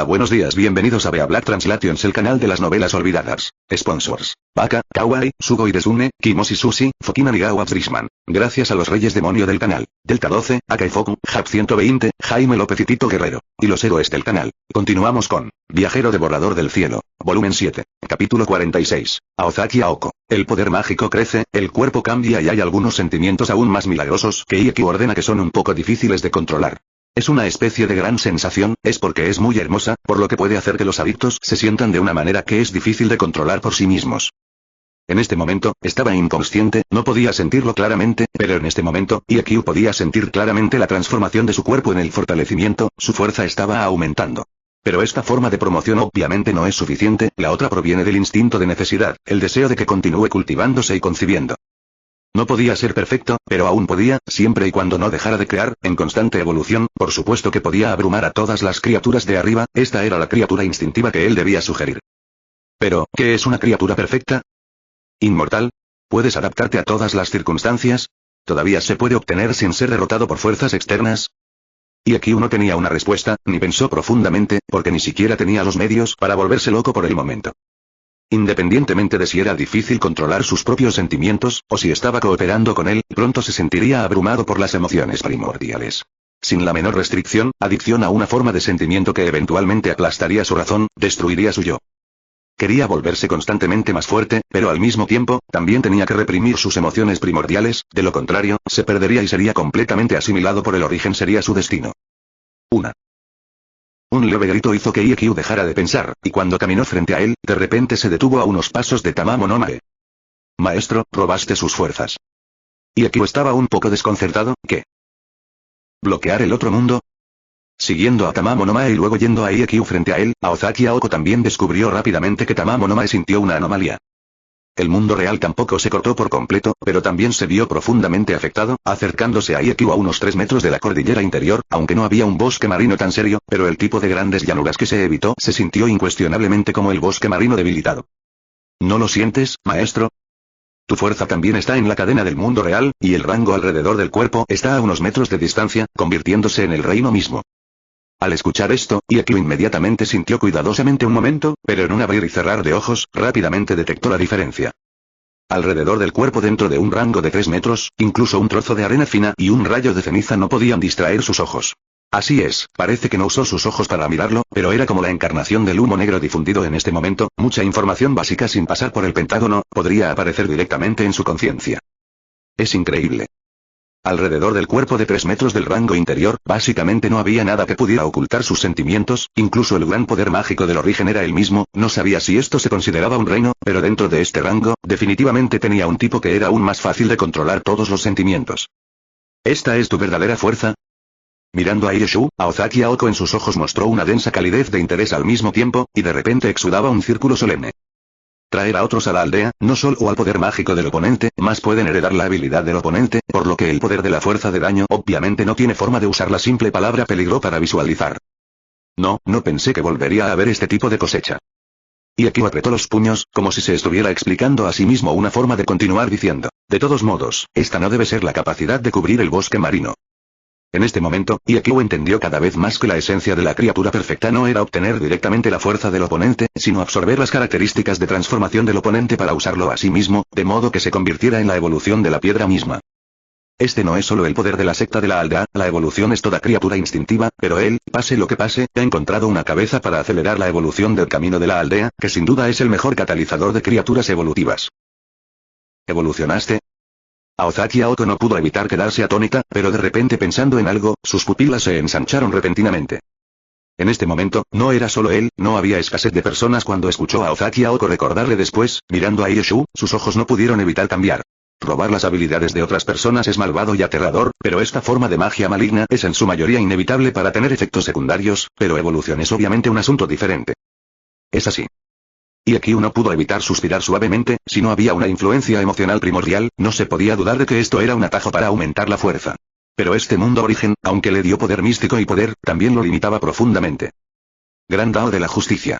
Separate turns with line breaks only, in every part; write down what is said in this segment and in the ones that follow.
Hola, buenos días, bienvenidos a Bea Black Translations, el canal de las novelas olvidadas. Sponsors: Baka, Kawaii, Sugoi Desune, Kimoshi Sushi, Fokina Nigawa Frisman. Gracias a los reyes demonio del canal. Delta 12, Akaifoku, Hap 120, Jaime López y Tito Guerrero. Y los héroes del canal. Continuamos con Viajero Devorador del Cielo, volumen 7, capítulo 46. Aozaki Aoko. El poder mágico crece, el cuerpo cambia y hay algunos sentimientos aún más milagrosos que Ieki ordena que son un poco difíciles de controlar. Es una especie de gran sensación, es porque es muy hermosa, por lo que puede hacer que los adictos se sientan de una manera que es difícil de controlar por sí mismos. En este momento, estaba inconsciente, no podía sentirlo claramente, pero en este momento, Ieki podía sentir claramente la transformación de su cuerpo en el fortalecimiento, su fuerza estaba aumentando. Pero esta forma de promoción obviamente no es suficiente, la otra proviene del instinto de necesidad, el deseo de que continúe cultivándose y concibiendo. No podía ser perfecto, pero aún podía, siempre y cuando no dejara de crear, en constante evolución, por supuesto que podía abrumar a todas las criaturas de arriba, esta era la criatura instintiva que él debía sugerir. Pero, ¿qué es una criatura perfecta? ¿Inmortal? ¿Puedes adaptarte a todas las circunstancias? ¿Todavía se puede obtener sin ser derrotado por fuerzas externas? Y aquí no tenía una respuesta, ni pensó profundamente, porque ni siquiera tenía los medios para volverse loco por el momento. Independientemente de si era difícil controlar sus propios sentimientos, o si estaba cooperando con él, pronto se sentiría abrumado por las emociones primordiales. Sin la menor restricción, adicción a una forma de sentimiento que eventualmente aplastaría su razón, destruiría su yo. Quería volverse constantemente más fuerte, pero al mismo tiempo, también tenía que reprimir sus emociones primordiales, de lo contrario, se perdería y sería completamente asimilado por el origen, sería su destino. Un leve grito hizo que Ieki dejara de pensar, y cuando caminó frente a él, de repente se detuvo a unos pasos de Tamamo no Mae. Maestro, robaste sus fuerzas. Ieki estaba un poco desconcertado, ¿qué? ¿Bloquear el otro mundo? Siguiendo a Tamamo no Mae y luego yendo a Ieki frente a él, Aozaki Aoko también descubrió rápidamente que Tamamo no Mae sintió una anomalía. El mundo real tampoco se cortó por completo, pero también se vio profundamente afectado, acercándose a Ieki a unos 3 metros de la cordillera interior, aunque no había un bosque marino tan serio, pero el tipo de grandes llanuras que se evitó se sintió incuestionablemente como el bosque marino debilitado. ¿No lo sientes, maestro? Tu fuerza también está en la cadena del mundo real, y el rango alrededor del cuerpo está a unos metros de distancia, convirtiéndose en el reino mismo. Al escuchar esto, Ieki inmediatamente sintió cuidadosamente un momento, pero en un abrir y cerrar de ojos, rápidamente detectó la diferencia. Alrededor del cuerpo dentro de un rango de 3 metros, incluso un trozo de arena fina y un rayo de ceniza no podían distraer sus ojos. Así es, parece que no usó sus ojos para mirarlo, pero era como la encarnación del humo negro difundido en este momento, mucha información básica sin pasar por el Pentágono, podría aparecer directamente en su conciencia. Es increíble. Alrededor del cuerpo de 3 metros del rango interior, básicamente no había nada que pudiera ocultar sus sentimientos, incluso el gran poder mágico del origen era el mismo, no sabía si esto se consideraba un reino, pero dentro de este rango, definitivamente tenía un tipo que era aún más fácil de controlar todos los sentimientos. ¿Esta es tu verdadera fuerza? Mirando a Ieshu, Aozaki Aoko en sus ojos mostró una densa calidez de interés al mismo tiempo, y de repente exudaba un círculo solemne. Traer a otros a la aldea, no solo al poder mágico del oponente, más pueden heredar la habilidad del oponente, por lo que el poder de la fuerza de daño obviamente no tiene forma de usar la simple palabra peligro para visualizar. No pensé que volvería a ver este tipo de cosecha. Ieki apretó los puños, como si se estuviera explicando a sí mismo una forma de continuar diciendo, de todos modos, esta no debe ser la capacidad de cubrir el bosque marino. En este momento, Ieki entendió cada vez más que la esencia de la criatura perfecta no era obtener directamente la fuerza del oponente, sino absorber las características de transformación del oponente para usarlo a sí mismo, de modo que se convirtiera en la evolución de la piedra misma. Este no es solo el poder de la secta de la aldea, la evolución es toda criatura instintiva, pero él, pase lo que pase, ha encontrado una cabeza para acelerar la evolución del camino de la aldea, que sin duda es el mejor catalizador de criaturas evolutivas. ¿Evolucionaste? Aozaki Aoko no pudo evitar quedarse atónita, pero de repente pensando en algo, sus pupilas se ensancharon repentinamente. En este momento, no era solo él, no había escasez de personas cuando escuchó a Aozaki Aoko recordarle después, mirando a Ieshu, sus ojos no pudieron evitar cambiar. Robar las habilidades de otras personas es malvado y aterrador, pero esta forma de magia maligna es en su mayoría inevitable para tener efectos secundarios, pero evolución es obviamente un asunto diferente. Es así. Ieki no pudo evitar suspirar suavemente, si no había una influencia emocional primordial, no se podía dudar de que esto era un atajo para aumentar la fuerza. Pero este mundo origen, aunque le dio poder místico y poder, también lo limitaba profundamente. Gran Dao de la justicia.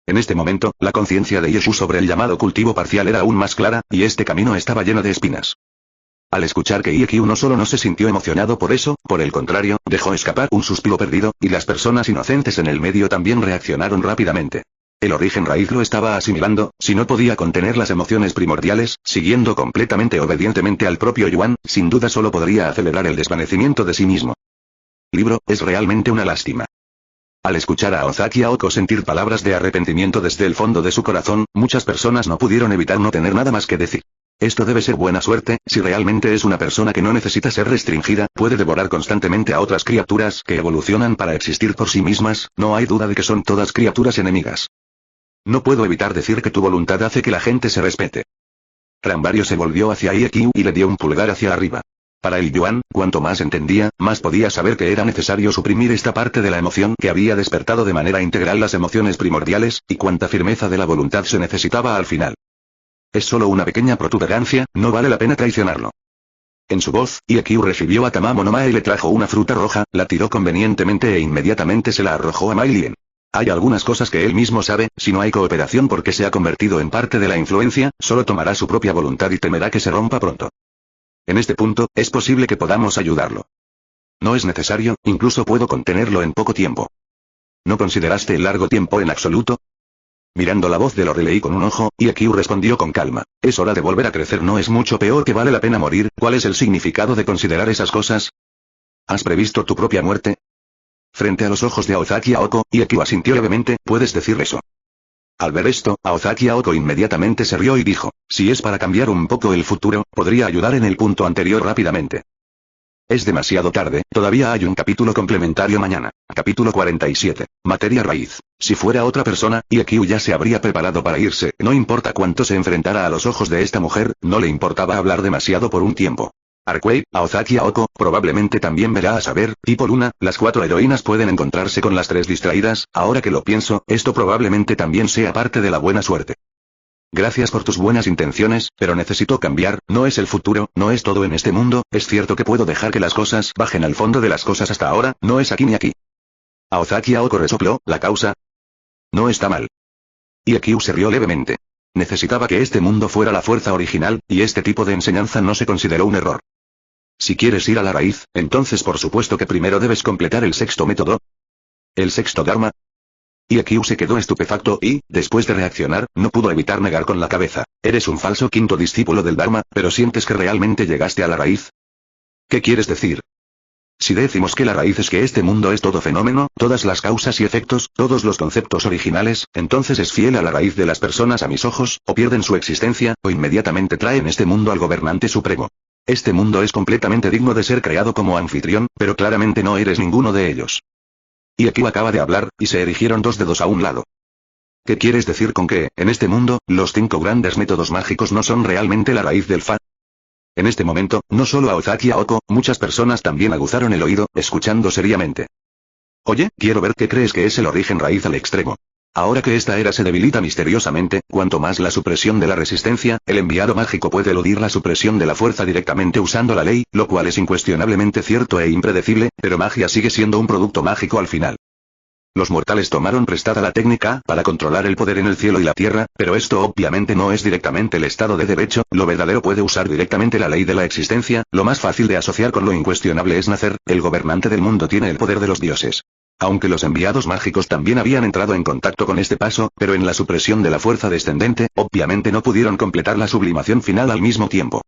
En este momento, la conciencia de Ieshu sobre el llamado cultivo parcial era aún más clara, y este camino estaba lleno de espinas. Al escuchar que IQ no solo no se sintió emocionado por eso, por el contrario, dejó escapar un suspiro perdido, y las personas inocentes en el medio también reaccionaron rápidamente. El origen raíz lo estaba asimilando, si no podía contener las emociones primordiales, siguiendo completamente obedientemente al propio Yuan, sin duda solo podría acelerar el desvanecimiento de sí mismo. Libro, es realmente una lástima. Al escuchar a Ozaki Aoko sentir palabras de arrepentimiento desde el fondo de su corazón, muchas personas no pudieron evitar no tener nada más que decir. Esto debe ser buena suerte, si realmente es una persona que no necesita ser restringida, puede devorar constantemente a otras criaturas que evolucionan para existir por sí mismas, no hay duda de que son todas criaturas enemigas. No puedo evitar decir que tu voluntad hace que la gente se respete. Ranbario se volvió hacia IQ y le dio un pulgar hacia arriba. Para el Yuan, cuanto más entendía, más podía saber que era necesario suprimir esta parte de la emoción que había despertado de manera integral las emociones primordiales, y cuánta firmeza de la voluntad se necesitaba al final. Es solo una pequeña protuberancia, no vale la pena traicionarlo. En su voz, IQ recibió a Tamamo no Mae y le trajo una fruta roja, la tiró convenientemente e inmediatamente se la arrojó a Mai Lien. Hay algunas cosas que él mismo sabe, si no hay cooperación porque se ha convertido en parte de la influencia, solo tomará su propia voluntad y temerá que se rompa pronto. En este punto, es posible que podamos ayudarlo. No es necesario, incluso puedo contenerlo en poco tiempo. ¿No consideraste el largo tiempo en absoluto? Mirando la voz de lo releí con un ojo, IQ respondió con calma. Es hora de volver a crecer, no es mucho peor que vale la pena morir. ¿Cuál es el significado de considerar esas cosas? ¿Has previsto tu propia muerte? Frente a los ojos de Ozaki Aoko, IQ asintió levemente, ¿puedes decir eso? Al ver esto, Ozaki Aoko inmediatamente se rió y dijo, si es para cambiar un poco el futuro, podría ayudar en el punto anterior rápidamente. Es demasiado tarde, todavía hay un capítulo complementario mañana. Capítulo 47. Materia raíz. Si fuera otra persona, IQ ya se habría preparado para irse, no importa cuánto se enfrentara a los ojos de esta mujer, no le importaba hablar demasiado por un tiempo. Arquei, a Ozaki Aoko, probablemente también verá a saber, tipo Luna, las 4 heroínas pueden encontrarse con las 3 distraídas, ahora que lo pienso, esto probablemente también sea parte de la buena suerte. Gracias por tus buenas intenciones, pero necesito cambiar, no es el futuro, no es todo en este mundo, es cierto que puedo dejar que las cosas bajen al fondo de las cosas hasta ahora, no es aquí ni aquí. Ozaki Aoko resopló, ¿la causa? No está mal. IQ se rió levemente. Necesitaba que este mundo fuera la fuerza original, y este tipo de enseñanza no se consideró un error. Si quieres ir a la raíz, entonces por supuesto que primero debes completar el sexto método. ¿El sexto Dharma? IQ se quedó estupefacto y, después de reaccionar, no pudo evitar negar con la cabeza. Eres un falso quinto discípulo del Dharma, pero sientes que realmente llegaste a la raíz. ¿Qué quieres decir? Si decimos que la raíz es que este mundo es todo fenómeno, todas las causas y efectos, todos los conceptos originales, entonces es fiel a la raíz de las personas a mis ojos, o pierden su existencia, o inmediatamente traen este mundo al gobernante supremo. Este mundo es completamente digno de ser creado como anfitrión, pero claramente no eres ninguno de ellos. IQ acaba de hablar, y se erigieron 2 dedos a un lado. ¿Qué quieres decir con que, en este mundo, los 5 grandes métodos mágicos no son realmente la raíz del Fa? En este momento, no solo a Ozaki Aoko, muchas personas también aguzaron el oído, escuchando seriamente. Oye, quiero ver qué crees que es el origen raíz al extremo. Ahora que esta era se debilita misteriosamente, cuanto más la supresión de la resistencia, el enviado mágico puede eludir la supresión de la fuerza directamente usando la ley, lo cual es incuestionablemente cierto e impredecible, pero magia sigue siendo un producto mágico al final. Los mortales tomaron prestada la técnica para controlar el poder en el cielo y la tierra, pero esto obviamente no es directamente el estado de derecho, lo verdadero puede usar directamente la ley de la existencia, lo más fácil de asociar con lo incuestionable es nacer, el gobernante del mundo tiene el poder de los dioses. Aunque los enviados mágicos también habían entrado en contacto con este paso, pero en la supresión de la fuerza descendente, obviamente no pudieron completar la sublimación final al mismo tiempo.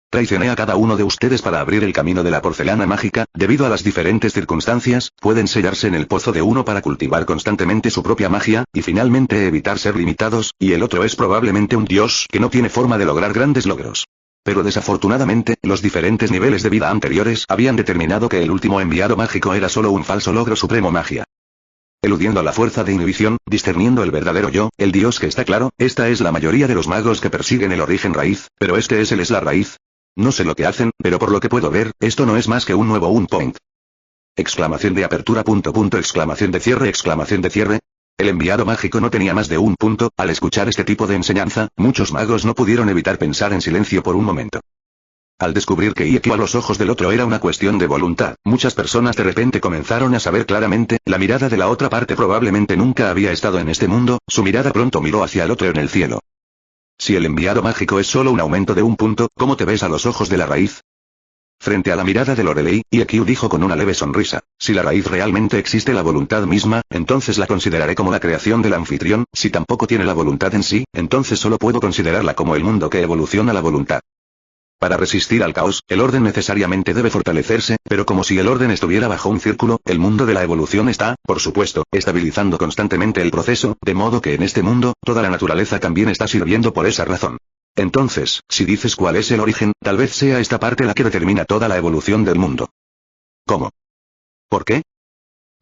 Traicioné a cada uno de ustedes para abrir el camino de la porcelana mágica, debido a las diferentes circunstancias, pueden sellarse en el pozo de uno para cultivar constantemente su propia magia, y finalmente evitar ser limitados, y el otro es probablemente un dios que no tiene forma de lograr grandes logros. Pero desafortunadamente, los diferentes niveles de vida anteriores habían determinado que el último enviado mágico era solo un falso logro supremo magia. Eludiendo la fuerza de inhibición, discerniendo el verdadero yo, el dios que está claro, esta es la mayoría de los magos que persiguen el origen raíz, pero es la raíz. No sé lo que hacen, pero por lo que puedo ver, esto no es más que un nuevo point. Exclamación de apertura exclamación de cierre. El enviado mágico no tenía más de un punto, al escuchar este tipo de enseñanza, muchos magos no pudieron evitar pensar en silencio por un momento. Al descubrir que IQ a los ojos del otro era una cuestión de voluntad, muchas personas de repente comenzaron a saber claramente, la mirada de la otra parte probablemente nunca había estado en este mundo, su mirada pronto miró hacia el otro en el cielo. Si el enviado mágico es solo un aumento de un punto, ¿cómo te ves a los ojos de la raíz? Frente a la mirada de Lorelei, Ikyu dijo con una leve sonrisa, si la raíz realmente existe la voluntad misma, entonces la consideraré como la creación del anfitrión, si tampoco tiene la voluntad en sí, entonces solo puedo considerarla como el mundo que evoluciona la voluntad. Para resistir al caos, el orden necesariamente debe fortalecerse, pero como si el orden estuviera bajo un círculo, el mundo de la evolución está, por supuesto, estabilizando constantemente el proceso, de modo que en este mundo, toda la naturaleza también está sirviendo por esa razón. Entonces, si dices cuál es el origen, tal vez sea esta parte la que determina toda la evolución del mundo. ¿Cómo? ¿Por qué?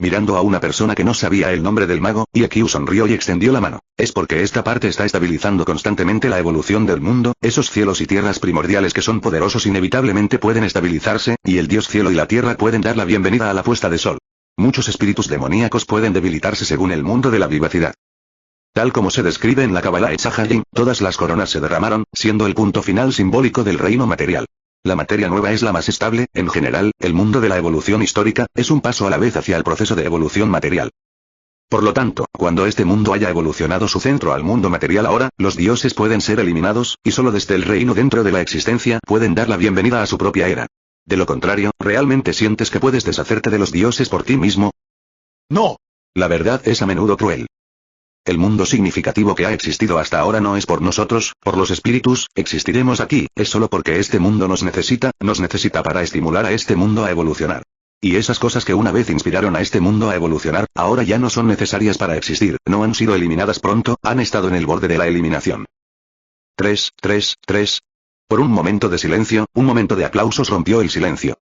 Mirando a una persona que no sabía el nombre del mago, Ikyu sonrió y extendió la mano. Es porque esta parte está estabilizando constantemente la evolución del mundo, esos cielos y tierras primordiales que son poderosos inevitablemente pueden estabilizarse, y el dios cielo y la tierra pueden dar la bienvenida a la puesta de sol. Muchos espíritus demoníacos pueden debilitarse según el mundo de la vivacidad. Tal como se describe en la Kabbalah Etzahayim, todas las coronas se derramaron, siendo el punto final simbólico del reino material. La materia nueva es la más estable, en general, el mundo de la evolución histórica, es un paso a la vez hacia el proceso de evolución material. Por lo tanto, cuando este mundo haya evolucionado su centro al mundo material ahora, los dioses pueden ser eliminados, y solo desde el reino dentro de la existencia, pueden dar la bienvenida a su propia era. De lo contrario, ¿realmente sientes que puedes deshacerte de los dioses por ti mismo? No. La verdad es a menudo cruel. El mundo significativo que ha existido hasta ahora no es por nosotros, por los espíritus, existiremos aquí, es solo porque este mundo nos necesita para estimular a este mundo a evolucionar. Y esas cosas que una vez inspiraron a este mundo a evolucionar, ahora ya no son necesarias para existir, no han sido eliminadas pronto, han estado en el borde de la eliminación. 3. Por un momento de silencio, un momento de aplausos rompió el silencio.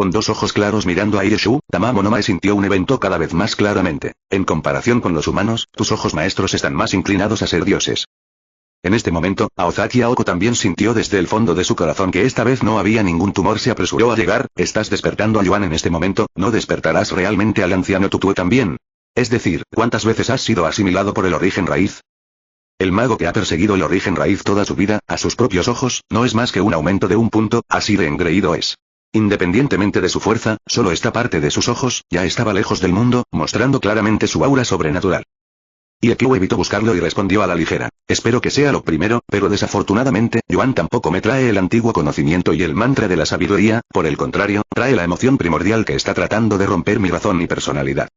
Con dos ojos claros mirando a Ireshu, Tamamo no Mae sintió un evento cada vez más claramente. En comparación con los humanos, tus ojos maestros están más inclinados a ser dioses. En este momento, Aozaki Aoko también sintió desde el fondo de su corazón que esta vez no había ningún tumor. Se apresuró a llegar. Estás despertando a Yuan en este momento, ¿no despertarás realmente al anciano Tutue también? Es decir, ¿cuántas veces has sido asimilado por el origen raíz? El mago que ha perseguido el origen raíz toda su vida, a sus propios ojos, no es más que un aumento de un punto, así de engreído es. Independientemente de su fuerza, solo esta parte de sus ojos, ya estaba lejos del mundo, mostrando claramente su aura sobrenatural. Ikyu evitó buscarlo y respondió a la ligera. Espero que sea lo primero, pero desafortunadamente, Yuan tampoco me trae el antiguo conocimiento y el mantra de la sabiduría, por el contrario, trae la emoción primordial que está tratando de romper mi razón y personalidad.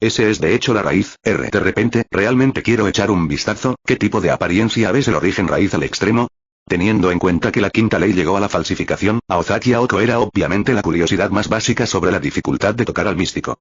Ese es de hecho la raíz, De repente, realmente quiero echar un vistazo, ¿qué tipo de apariencia ves el origen raíz al extremo? Teniendo en cuenta que la quinta ley llegó a la falsificación, Aozaki Aoko era obviamente la curiosidad más básica sobre la dificultad de tocar al místico.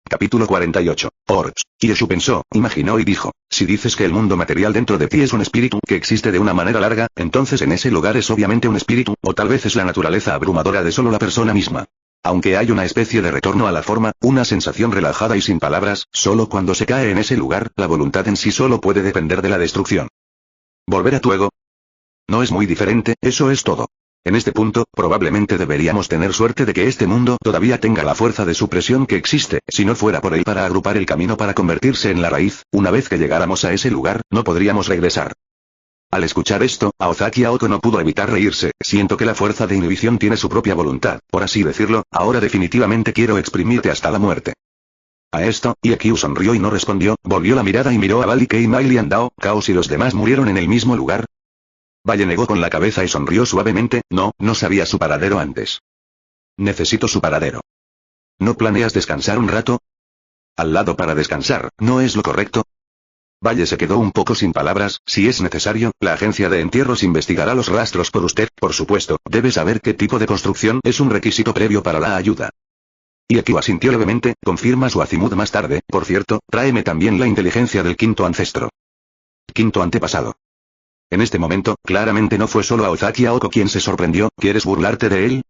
Capítulo 48. Orch. Ireshu pensó, imaginó y dijo, si dices que el mundo material dentro de ti es un espíritu que existe de una manera larga, entonces en ese lugar es obviamente un espíritu, o tal vez es la naturaleza abrumadora de solo la persona misma. Aunque hay una especie de retorno a la forma, una sensación relajada y sin palabras, solo cuando se cae en ese lugar, la voluntad en sí solo puede depender de la destrucción. ¿Volver a tu ego? No es muy diferente, eso es todo. En este punto, probablemente deberíamos tener suerte de que este mundo todavía tenga la fuerza de supresión que existe, si no fuera por él para agrupar el camino para convertirse en la raíz, una vez que llegáramos a ese lugar, no podríamos regresar. Al escuchar esto, Aozaki Aoko no pudo evitar reírse, siento que la fuerza de inhibición tiene su propia voluntad, por así decirlo, ahora definitivamente quiero exprimirte hasta la muerte. A esto, Ikyu sonrió y no respondió, volvió la mirada y miró a Bali Kei Mailian Dao, Chaos y los demás murieron en el mismo lugar. Valle negó con la cabeza y sonrió suavemente, no sabía su paradero antes. Necesito su paradero. ¿No planeas descansar un rato? Al lado para descansar, ¿no es lo correcto? Valle se quedó un poco sin palabras, si es necesario, la agencia de entierros investigará los rastros por usted, por supuesto, debe saber qué tipo de construcción es un requisito previo para la ayuda. Ikyu asintió levemente, confirma su azimut más tarde, por cierto, tráeme también la inteligencia del quinto ancestro. Quinto antepasado. En este momento, claramente no fue solo Aozaki Aoko quien se sorprendió, ¿quieres burlarte de él?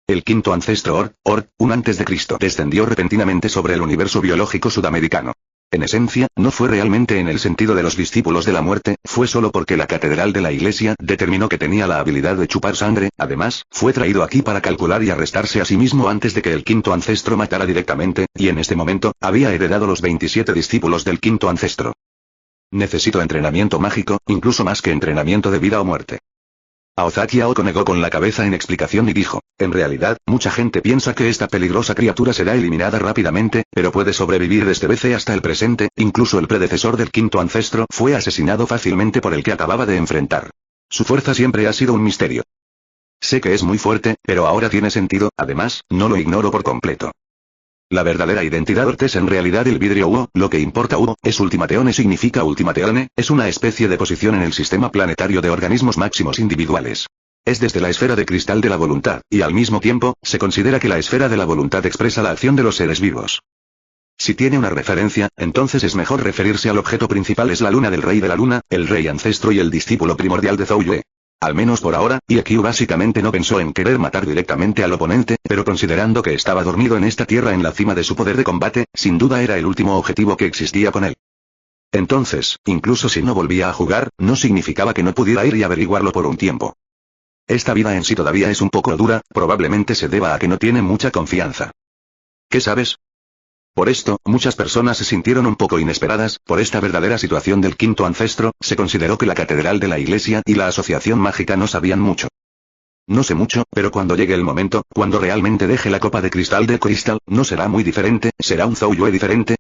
El quinto ancestro un antes de Cristo, descendió repentinamente sobre el universo biológico sudamericano. En esencia, no fue realmente en el sentido de los discípulos de la muerte, fue solo porque la catedral de la iglesia determinó que tenía la habilidad de chupar sangre, además, fue traído aquí para calcular y arrestarse a sí mismo antes de que el quinto ancestro matara directamente, y en este momento, había heredado los 27 discípulos del quinto ancestro. Necesito entrenamiento mágico, incluso más que entrenamiento de vida o muerte. Aozaki Aoko negó con la cabeza en explicación y dijo, en realidad, mucha gente piensa que esta peligrosa criatura será eliminada rápidamente, pero puede sobrevivir desde BC hasta el presente, incluso el predecesor del quinto ancestro fue asesinado fácilmente por el que acababa de enfrentar. Su fuerza siempre ha sido un misterio. Sé que es muy fuerte, pero ahora tiene sentido, además, no lo ignoro por completo. La verdadera identidad Ort es en realidad el vidrio Uo, lo que importa Uo, es Ultimateone significa Ultimateone, es una especie de posición en el sistema planetario de organismos máximos individuales. Es desde la esfera de cristal de la voluntad, y al mismo tiempo, se considera que la esfera de la voluntad expresa la acción de los seres vivos. Si tiene una referencia, entonces es mejor referirse al objeto principal es la luna del rey de la luna, el rey ancestro y el discípulo primordial de Zhou Yue. Al menos por ahora, IQ básicamente no pensó en querer matar directamente al oponente, pero considerando que estaba dormido en esta tierra en la cima de su poder de combate, sin duda era el último objetivo que existía con él. Entonces, incluso si no volvía a jugar, no significaba que no pudiera ir y averiguarlo por un tiempo. Esta vida en sí todavía es un poco dura, probablemente se deba a que no tiene mucha confianza. ¿Qué sabes? Por esto, muchas personas se sintieron un poco inesperadas, por esta verdadera situación del quinto ancestro, se consideró que la catedral de la iglesia y la asociación mágica no sabían mucho. No sé mucho, pero cuando llegue el momento, cuando realmente deje la copa de cristal de Crystal, no será muy diferente, será un Zhou Yue diferente.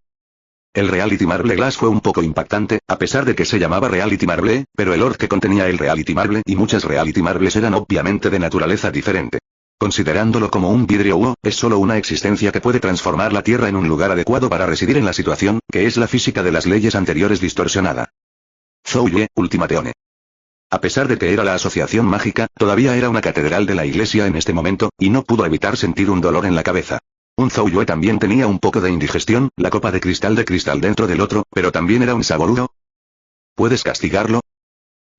El Reality Marble Glass fue un poco impactante, a pesar de que se llamaba Reality Marble, pero el Ort que contenía el Reality Marble y muchas Reality Marbles eran obviamente de naturaleza diferente. Considerándolo como un vidrio Uo, es solo una existencia que puede transformar la Tierra en un lugar adecuado para residir en la situación, que es la física de las leyes anteriores distorsionada. Zhou Yue, Ultimateone. A pesar de que era la asociación mágica, todavía era una catedral de la iglesia en este momento, y no pudo evitar sentir un dolor en la cabeza. Un Zhou Yue también tenía un poco de indigestión, la copa de cristal dentro del otro, pero también era un saborudo. ¿Puedes castigarlo?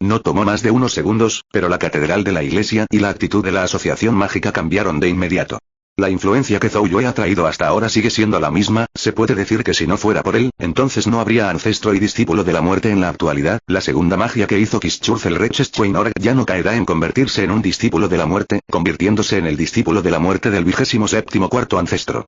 No tomó más de unos segundos, pero la catedral de la iglesia y la actitud de la asociación mágica cambiaron de inmediato. La influencia que Zhou Yue ha traído hasta ahora sigue siendo la misma, se puede decir que si no fuera por él, entonces no habría ancestro y discípulo de la muerte en la actualidad, la segunda magia que hizo Kischurzel Rechestweinor ya no caerá en convertirse en un discípulo de la muerte, convirtiéndose en el discípulo de la muerte del 27º cuarto ancestro.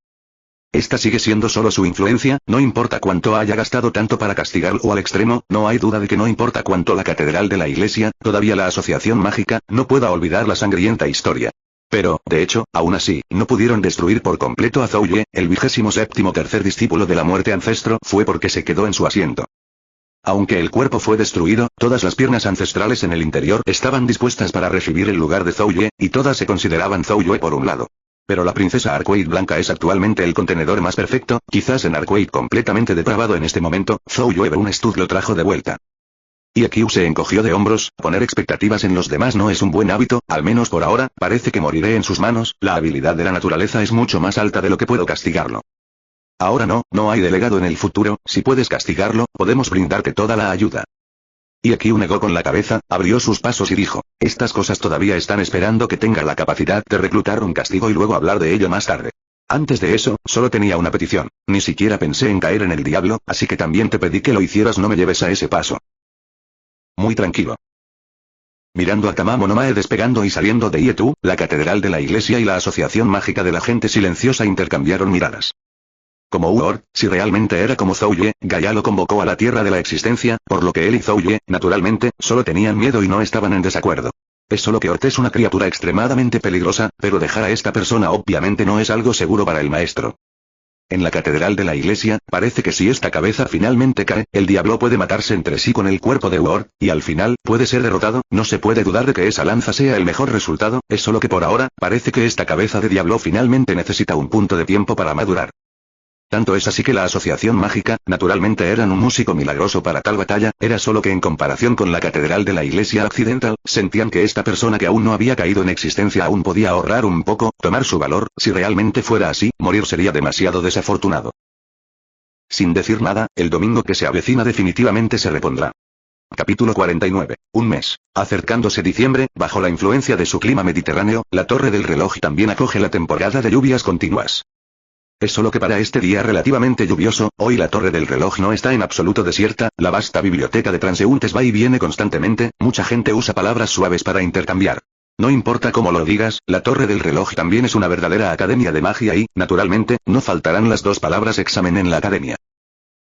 Esta sigue siendo solo su influencia, no importa cuánto haya gastado tanto para castigarlo al extremo, no hay duda de que no importa cuánto la catedral de la iglesia, todavía la asociación mágica, no pueda olvidar la sangrienta historia. Pero, de hecho, aún así, no pudieron destruir por completo a Zhou Yue, el 27º tercer discípulo de la muerte ancestro, fue porque se quedó en su asiento. Aunque el cuerpo fue destruido, todas las piernas ancestrales en el interior estaban dispuestas para recibir el lugar de Zhou Yue, y todas se consideraban Zhou Yue por un lado. Pero la princesa Arcueid Blanca es actualmente el contenedor más perfecto, quizás en Arcueid completamente depravado en este momento, Zhou Yue Brunstud lo trajo de vuelta. IQ se encogió de hombros, poner expectativas en los demás no es un buen hábito, al menos por ahora, parece que moriré en sus manos, la habilidad de la naturaleza es mucho más alta de lo que puedo castigarlo. Ahora no hay delegado en el futuro, si puedes castigarlo, podemos brindarte toda la ayuda. IQ negó con la cabeza, abrió sus pasos y dijo, estas cosas todavía están esperando que tenga la capacidad de reclutar un castigo y luego hablar de ello más tarde. Antes de eso, solo tenía una petición, ni siquiera pensé en caer en el diablo, así que también te pedí que lo hicieras, no me lleves a ese paso. Muy tranquilo. Mirando a Tamamo no Mae despegando y saliendo de Ietu, la catedral de la iglesia y la asociación mágica de la gente silenciosa intercambiaron miradas. Como Uor, si realmente era como Zhou Yue, Gaia lo convocó a la tierra de la existencia, por lo que él y Zhou Yue, naturalmente, solo tenían miedo y no estaban en desacuerdo. Es solo que Ort es una criatura extremadamente peligrosa, pero dejar a esta persona obviamente no es algo seguro para el maestro. En la catedral de la iglesia, parece que si esta cabeza finalmente cae, el diablo puede matarse entre sí con el cuerpo de Uor, y al final, puede ser derrotado, no se puede dudar de que esa lanza sea el mejor resultado, es solo que por ahora, parece que esta cabeza de diablo finalmente necesita un punto de tiempo para madurar. Tanto es así que la asociación mágica, naturalmente eran un músico milagroso para tal batalla, era solo que en comparación con la catedral de la iglesia occidental, sentían que esta persona que aún no había caído en existencia aún podía ahorrar un poco, tomar su valor, si realmente fuera así, morir sería demasiado desafortunado. Sin decir nada, el domingo que se avecina definitivamente se repondrá. Capítulo 49. Un mes. Acercándose diciembre, bajo la influencia de su clima mediterráneo, la torre del reloj también acoge la temporada de lluvias continuas. Es solo que para este día relativamente lluvioso, hoy la torre del reloj no está en absoluto desierta, la vasta biblioteca de transeúntes va y viene constantemente, mucha gente usa palabras suaves para intercambiar. No importa cómo lo digas, la torre del reloj también es una verdadera academia de magia y, naturalmente, no faltarán las dos palabras examen en la academia.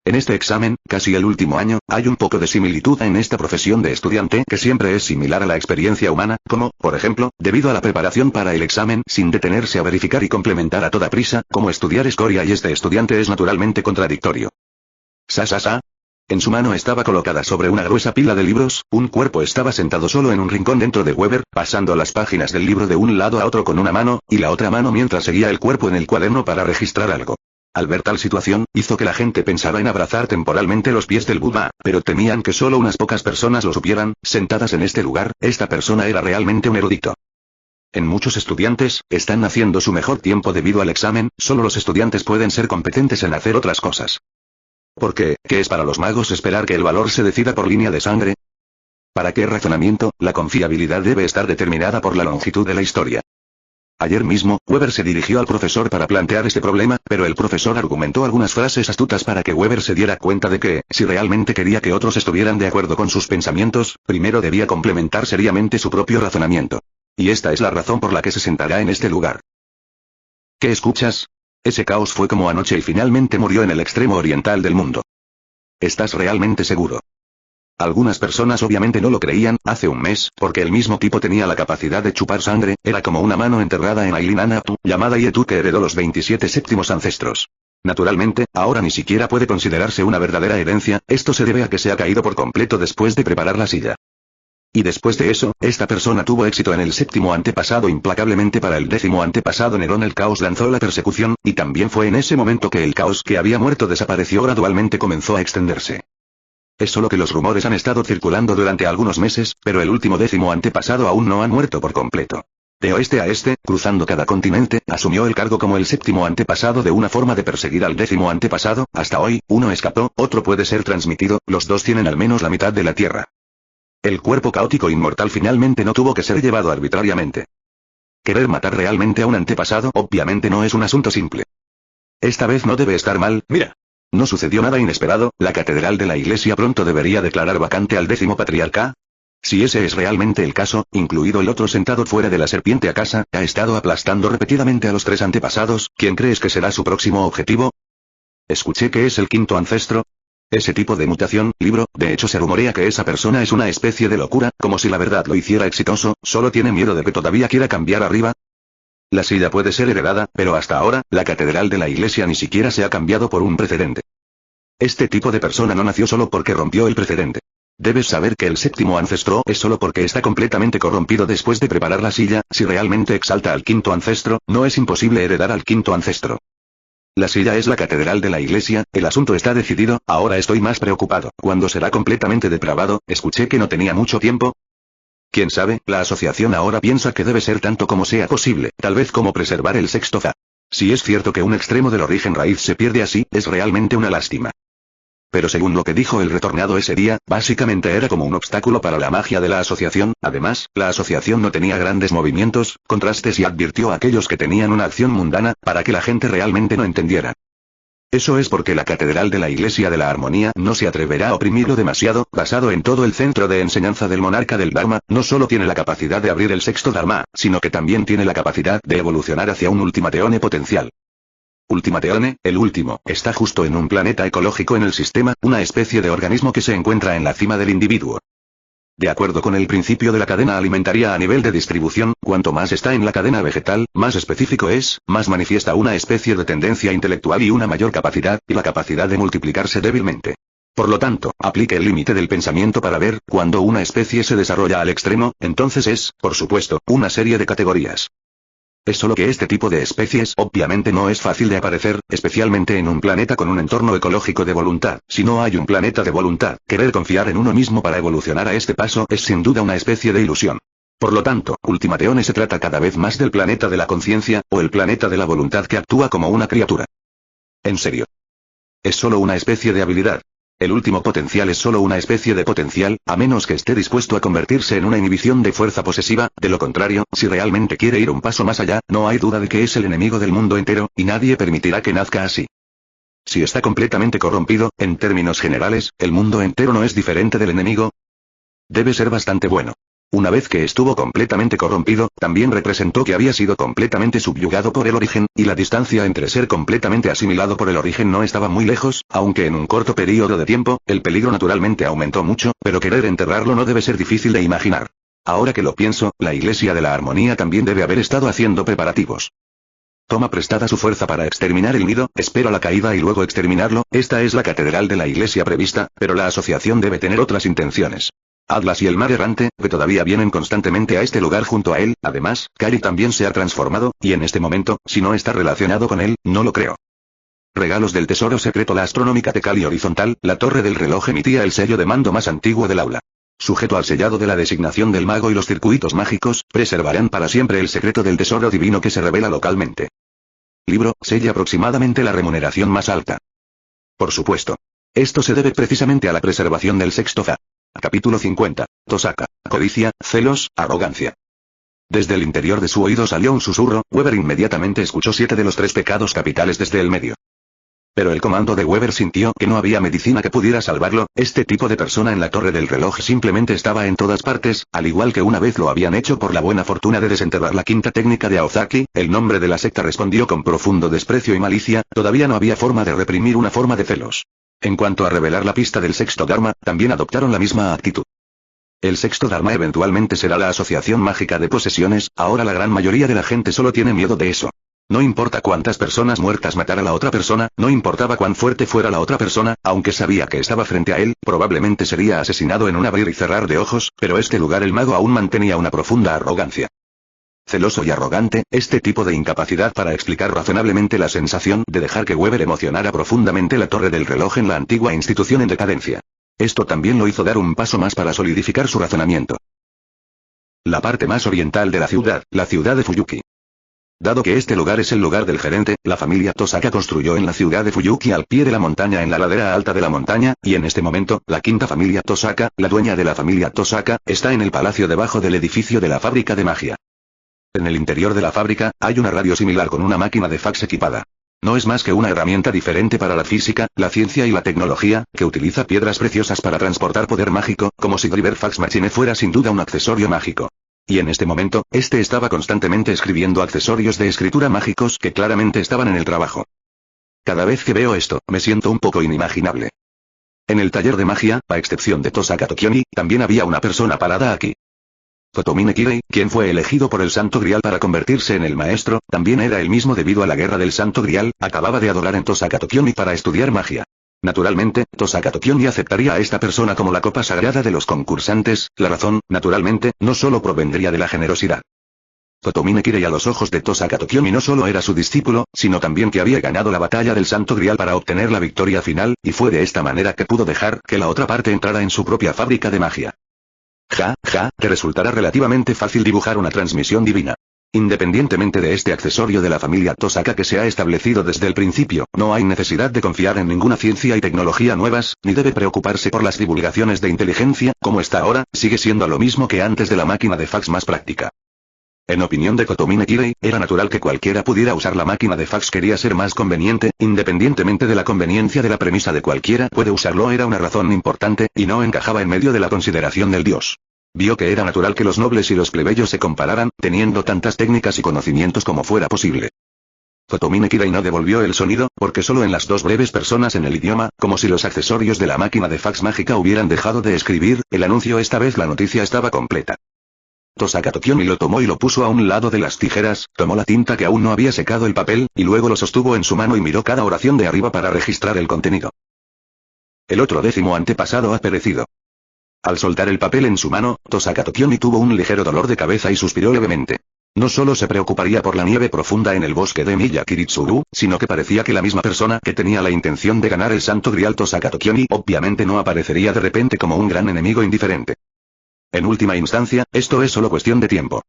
En este examen, casi el último año, hay un poco de similitud en esta profesión de estudiante que siempre es similar a la experiencia humana, como, por ejemplo, debido a la preparación para el examen sin detenerse a verificar y complementar a toda prisa, como estudiar escoria y este estudiante es naturalmente contradictorio. Sa. En su mano estaba colocada sobre una gruesa pila de libros, un cuerpo estaba sentado solo en un rincón dentro de Weber, pasando las páginas del libro de un lado a otro con una mano, y la otra mano mientras seguía el cuerpo en el cuaderno para registrar algo. Al ver tal situación, hizo que la gente pensara en abrazar temporalmente los pies del Buda, pero temían que solo unas pocas personas lo supieran. Sentadas en este lugar, esta persona era realmente un erudito. En muchos estudiantes, están haciendo su mejor tiempo debido al examen, solo los estudiantes pueden ser competentes en hacer otras cosas. ¿Por qué? ¿Qué es para los magos esperar que el valor se decida por línea de sangre? ¿Para qué razonamiento? La confiabilidad debe estar determinada por la longitud de la historia. Ayer mismo, Weber se dirigió al profesor para plantear este problema, pero el profesor argumentó algunas frases astutas para que Weber se diera cuenta de que, si realmente quería que otros estuvieran de acuerdo con sus pensamientos, primero debía complementar seriamente su propio razonamiento. Y esta es la razón por la que se sentará en este lugar. ¿Qué escuchas? Ese caos fue como anoche y finalmente murió en el extremo oriental del mundo. ¿Estás realmente seguro? Algunas personas obviamente no lo creían, hace un mes, porque el mismo tipo tenía la capacidad de chupar sangre, era como una mano enterrada en Ailin Anatu, llamada Yetu que heredó los 27 séptimos ancestros. Naturalmente, ahora ni siquiera puede considerarse una verdadera herencia, esto se debe a que se ha caído por completo después de preparar la silla. Y después de eso, esta persona tuvo éxito en el séptimo antepasado implacablemente para el 10º antepasado Nerón el caos lanzó la persecución, y también fue en ese momento que el caos que había muerto desapareció gradualmente comenzó a extenderse. Es solo que los rumores han estado circulando durante algunos meses, pero el último 10º antepasado aún no ha muerto por completo. De oeste a este, cruzando cada continente, asumió el cargo como el séptimo antepasado de una forma de perseguir al 10º antepasado, hasta hoy, uno escapó, otro puede ser transmitido, los dos tienen al menos la mitad de la Tierra. El cuerpo caótico inmortal finalmente no tuvo que ser llevado arbitrariamente. Querer matar realmente a un antepasado obviamente no es un asunto simple. Esta vez no debe estar mal, mira. No sucedió nada inesperado, la catedral de la iglesia pronto debería declarar vacante al 10º patriarca. Si ese es realmente el caso, incluido el otro sentado fuera de la serpiente a casa, ha estado aplastando repetidamente a los 3 antepasados, ¿quién crees que será su próximo objetivo? Escuché que es el 5º ancestro. Ese tipo de mutación, de hecho se rumorea que esa persona es una especie de locura, como si la verdad lo hiciera exitoso, solo tiene miedo de que todavía quiera cambiar arriba. La silla puede ser heredada, pero hasta ahora, la catedral de la iglesia ni siquiera se ha cambiado por un precedente. Este tipo de persona no nació solo porque rompió el precedente. Debes saber que el 7º ancestro es solo porque está completamente corrompido después de preparar la silla, si realmente exalta al 5º ancestro, no es imposible heredar al 5º ancestro. La silla es la catedral de la iglesia, el asunto está decidido, ahora estoy más preocupado. ¿Cuándo será completamente depravado? Escuché que no tenía mucho tiempo. Quién sabe, la asociación ahora piensa que debe ser tanto como sea posible, tal vez como preservar el 6º Za. Si es cierto que un extremo del origen raíz se pierde así, es realmente una lástima. Pero según lo que dijo el retornado ese día, básicamente era como un obstáculo para la magia de la asociación, además, la asociación no tenía grandes movimientos, contrastes y advirtió a aquellos que tenían una acción mundana, para que la gente realmente no entendiera. Eso es porque la catedral de la Iglesia de la Armonía no se atreverá a oprimirlo demasiado, basado en todo el centro de enseñanza del monarca del Dharma, no solo tiene la capacidad de abrir el 6º Dharma, sino que también tiene la capacidad de evolucionar hacia un Ultimateone potencial. Ultimateone, el último, está justo en un planeta ecológico en el sistema, una especie de organismo que se encuentra en la cima del individuo. De acuerdo con el principio de la cadena alimentaria a nivel de distribución, cuanto más está en la cadena vegetal, más específico es, más manifiesta una especie de tendencia intelectual y una mayor capacidad, y la capacidad de multiplicarse débilmente. Por lo tanto, aplique el límite del pensamiento para ver, cuando una especie se desarrolla al extremo, entonces es, por supuesto, una serie de categorías. Es solo que este tipo de especies obviamente no es fácil de aparecer, especialmente en un planeta con un entorno ecológico de voluntad. Si no hay un planeta de voluntad, querer confiar en uno mismo para evolucionar a este paso es sin duda una especie de ilusión. Por lo tanto, Ultimateone se trata cada vez más del planeta de la conciencia, o el planeta de la voluntad que actúa como una criatura. En serio. Es solo una especie de habilidad. El último potencial es solo una especie de potencial, a menos que esté dispuesto a convertirse en una inhibición de fuerza posesiva, de lo contrario, si realmente quiere ir un paso más allá, no hay duda de que es el enemigo del mundo entero, y nadie permitirá que nazca así. Si está completamente corrompido, en términos generales, el mundo entero no es diferente del enemigo. Debe ser bastante bueno. Una vez que estuvo completamente corrompido, también representó que había sido completamente subyugado por el origen, y la distancia entre ser completamente asimilado por el origen no estaba muy lejos, aunque en un corto periodo de tiempo, el peligro naturalmente aumentó mucho, pero querer enterrarlo no debe ser difícil de imaginar. Ahora que lo pienso, la Iglesia de la Armonía también debe haber estado haciendo preparativos. Toma prestada su fuerza para exterminar el nido, espera la caída y luego exterminarlo. Esta es la catedral de la Iglesia prevista, pero la asociación debe tener otras intenciones. Atlas y el mar errante, que todavía vienen constantemente a este lugar junto a él, además, Kari también se ha transformado, y en este momento, si no está relacionado con él, no lo creo. Regalos del tesoro secreto. La astronómica de Cali horizontal, la torre del reloj emitía el sello de mando más antiguo del aula. Sujeto al sellado de la designación del mago y los circuitos mágicos, preservarán para siempre el secreto del tesoro divino que se revela localmente. Libro, sella aproximadamente la remuneración más alta. Por supuesto. Esto se debe precisamente a la preservación del sexto Za. Capítulo 50. Tosaka. Codicia, celos, arrogancia. Desde el interior de su oído salió un susurro. Weber inmediatamente escuchó 7 de los 3 pecados capitales desde el medio. Pero el comando de Weber sintió que no había medicina que pudiera salvarlo. Este tipo de persona en la torre del reloj simplemente estaba en todas partes, al igual que una vez lo habían hecho por la buena fortuna de desenterrar la quinta técnica de Aozaki. El nombre de la secta respondió con profundo desprecio y malicia. Todavía no había forma de reprimir una forma de celos. En cuanto a revelar la pista del sexto Dharma, también adoptaron la misma actitud. El sexto Dharma eventualmente será la asociación mágica de posesiones. Ahora la gran mayoría de la gente solo tiene miedo de eso. No importa cuántas personas muertas matara la otra persona, no importaba cuán fuerte fuera la otra persona, aunque sabía que estaba frente a él, probablemente sería asesinado en un abrir y cerrar de ojos, pero este lugar el mago aún mantenía una profunda arrogancia. Celoso y arrogante, este tipo de incapacidad para explicar razonablemente la sensación de dejar que Weber emocionara profundamente la torre del reloj en la antigua institución en decadencia. Esto también lo hizo dar un paso más para solidificar su razonamiento. La parte más oriental de la ciudad de Fuyuki. Dado que este lugar es el lugar del gerente, la familia Tosaka construyó en la ciudad de Fuyuki al pie de la montaña en la ladera alta de la montaña, y en este momento, la quinta familia Tosaka, la dueña de la familia Tosaka, está en el palacio debajo del edificio de la fábrica de magia. En el interior de la fábrica, hay una radio similar con una máquina de fax equipada. No es más que una herramienta diferente para la física, la ciencia y la tecnología, que utiliza piedras preciosas para transportar poder mágico, como si Driver Fax Machine fuera sin duda un accesorio mágico. Y en este momento, este estaba constantemente escribiendo accesorios de escritura mágicos que claramente estaban en el trabajo. Cada vez que veo esto, me siento un poco inimaginable. En el taller de magia, a excepción de Tosaka Tokioni, también había una persona parada aquí. Kotomine Kirei, quien fue elegido por el Santo Grial para convertirse en el maestro, también era el mismo debido a la guerra del Santo Grial, acababa de adorar en Tosaka Tokioni para estudiar magia. Naturalmente, Tosaka Tokioni aceptaría a esta persona como la copa sagrada de los concursantes. La razón, naturalmente, no solo provendría de la generosidad. Kotomine Kirei a los ojos de Tosaka Tokioni no solo era su discípulo, sino también que había ganado la batalla del Santo Grial para obtener la victoria final, y fue de esta manera que pudo dejar que la otra parte entrara en su propia fábrica de magia. Te resultará relativamente fácil dibujar una transmisión divina. Independientemente de este accesorio de la familia Tosaka que se ha establecido desde el principio, no hay necesidad de confiar en ninguna ciencia y tecnología nuevas, ni debe preocuparse por las divulgaciones de inteligencia, como está ahora, sigue siendo lo mismo que antes de la máquina de fax más práctica. En opinión de Kotomine Kirei, era natural que cualquiera pudiera usar la máquina de fax. Quería ser más conveniente, independientemente de la conveniencia de la premisa de cualquiera puede usarlo era una razón importante, y no encajaba en medio de la consideración del dios. Vio que era natural que los nobles y los plebeyos se compararan, teniendo tantas técnicas y conocimientos como fuera posible. Kotomine Kirei no devolvió el sonido, porque solo en las dos breves personas en el idioma, como si los accesorios de la máquina de fax mágica hubieran dejado de escribir, el anuncio esta vez la noticia estaba completa. Tosaka Tokioni lo tomó y lo puso a un lado de las tijeras, tomó la tinta que aún no había secado el papel, y luego lo sostuvo en su mano y miró cada oración de arriba para registrar el contenido. El otro 10º antepasado ha perecido. Al soltar el papel en su mano, Tosaka Tokioni tuvo un ligero dolor de cabeza y suspiró levemente. No solo se preocuparía por la nieve profunda en el bosque de Miyakiritsuru, sino que parecía que la misma persona que tenía la intención de ganar el Santo Grial Tosaka Tokioni obviamente no aparecería de repente como un gran enemigo indiferente. En última instancia, esto es solo cuestión de tiempo.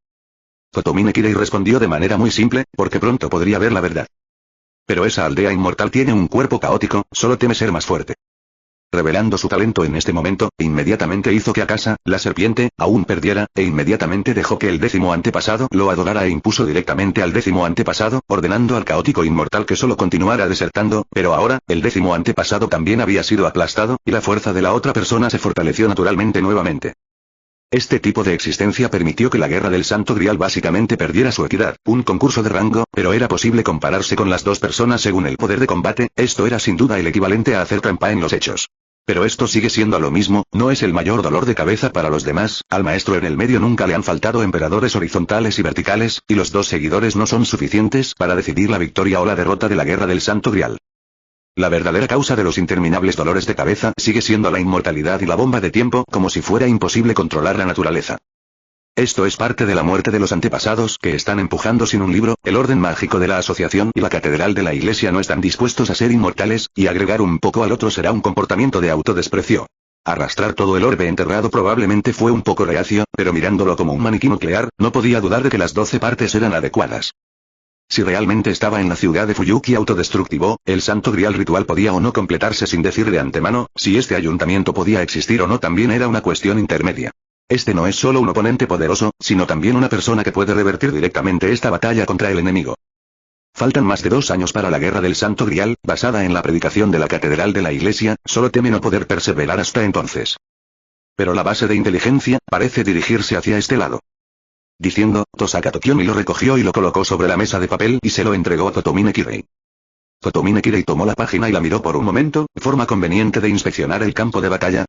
Kotomine Kirei respondió de manera muy simple, porque pronto podría ver la verdad. Pero esa aldea inmortal tiene un cuerpo caótico, solo teme ser más fuerte. Revelando su talento en este momento, inmediatamente hizo que Akasa, la serpiente, aún perdiera, e inmediatamente dejó que el 10º antepasado lo adorara e impuso directamente al 10º antepasado, ordenando al caótico inmortal que solo continuara desertando, pero ahora, el 10º antepasado también había sido aplastado, y la fuerza de la otra persona se fortaleció naturalmente nuevamente. Este tipo de existencia permitió que la Guerra del Santo Grial básicamente perdiera su equidad, un concurso de rango, pero era posible compararse con las dos personas según el poder de combate, esto era sin duda el equivalente a hacer trampa en los hechos. Pero esto sigue siendo lo mismo, no es el mayor dolor de cabeza para los demás, al maestro en el medio nunca le han faltado emperadores horizontales y verticales, y los dos seguidores no son suficientes para decidir la victoria o la derrota de la Guerra del Santo Grial. La verdadera causa de los interminables dolores de cabeza sigue siendo la inmortalidad y la bomba de tiempo, como si fuera imposible controlar la naturaleza. Esto es parte de la muerte de los antepasados que están empujando sin un libro, el orden mágico de la asociación y la catedral de la iglesia no están dispuestos a ser inmortales, y agregar un poco al otro será un comportamiento de autodesprecio. Arrastrar todo el orbe enterrado probablemente fue un poco reacio, pero mirándolo como un maniquí nuclear, no podía dudar de que las 12 partes eran adecuadas. Si realmente estaba en la ciudad de Fuyuki autodestructivo, el santo grial ritual podía o no completarse sin decir de antemano, si este ayuntamiento podía existir o no también era una cuestión intermedia. Este no es solo un oponente poderoso, sino también una persona que puede revertir directamente esta batalla contra el enemigo. Faltan más de 2 años para la guerra del santo grial, basada en la predicación de la catedral de la iglesia, solo teme no poder perseverar hasta entonces. Pero la base de inteligencia, parece dirigirse hacia este lado. Diciendo, Tosaka Tokiomi lo recogió y lo colocó sobre la mesa de papel y se lo entregó a Totomine Kirei. Totomine Kirei tomó la página y la miró por un momento, forma conveniente de inspeccionar el campo de batalla.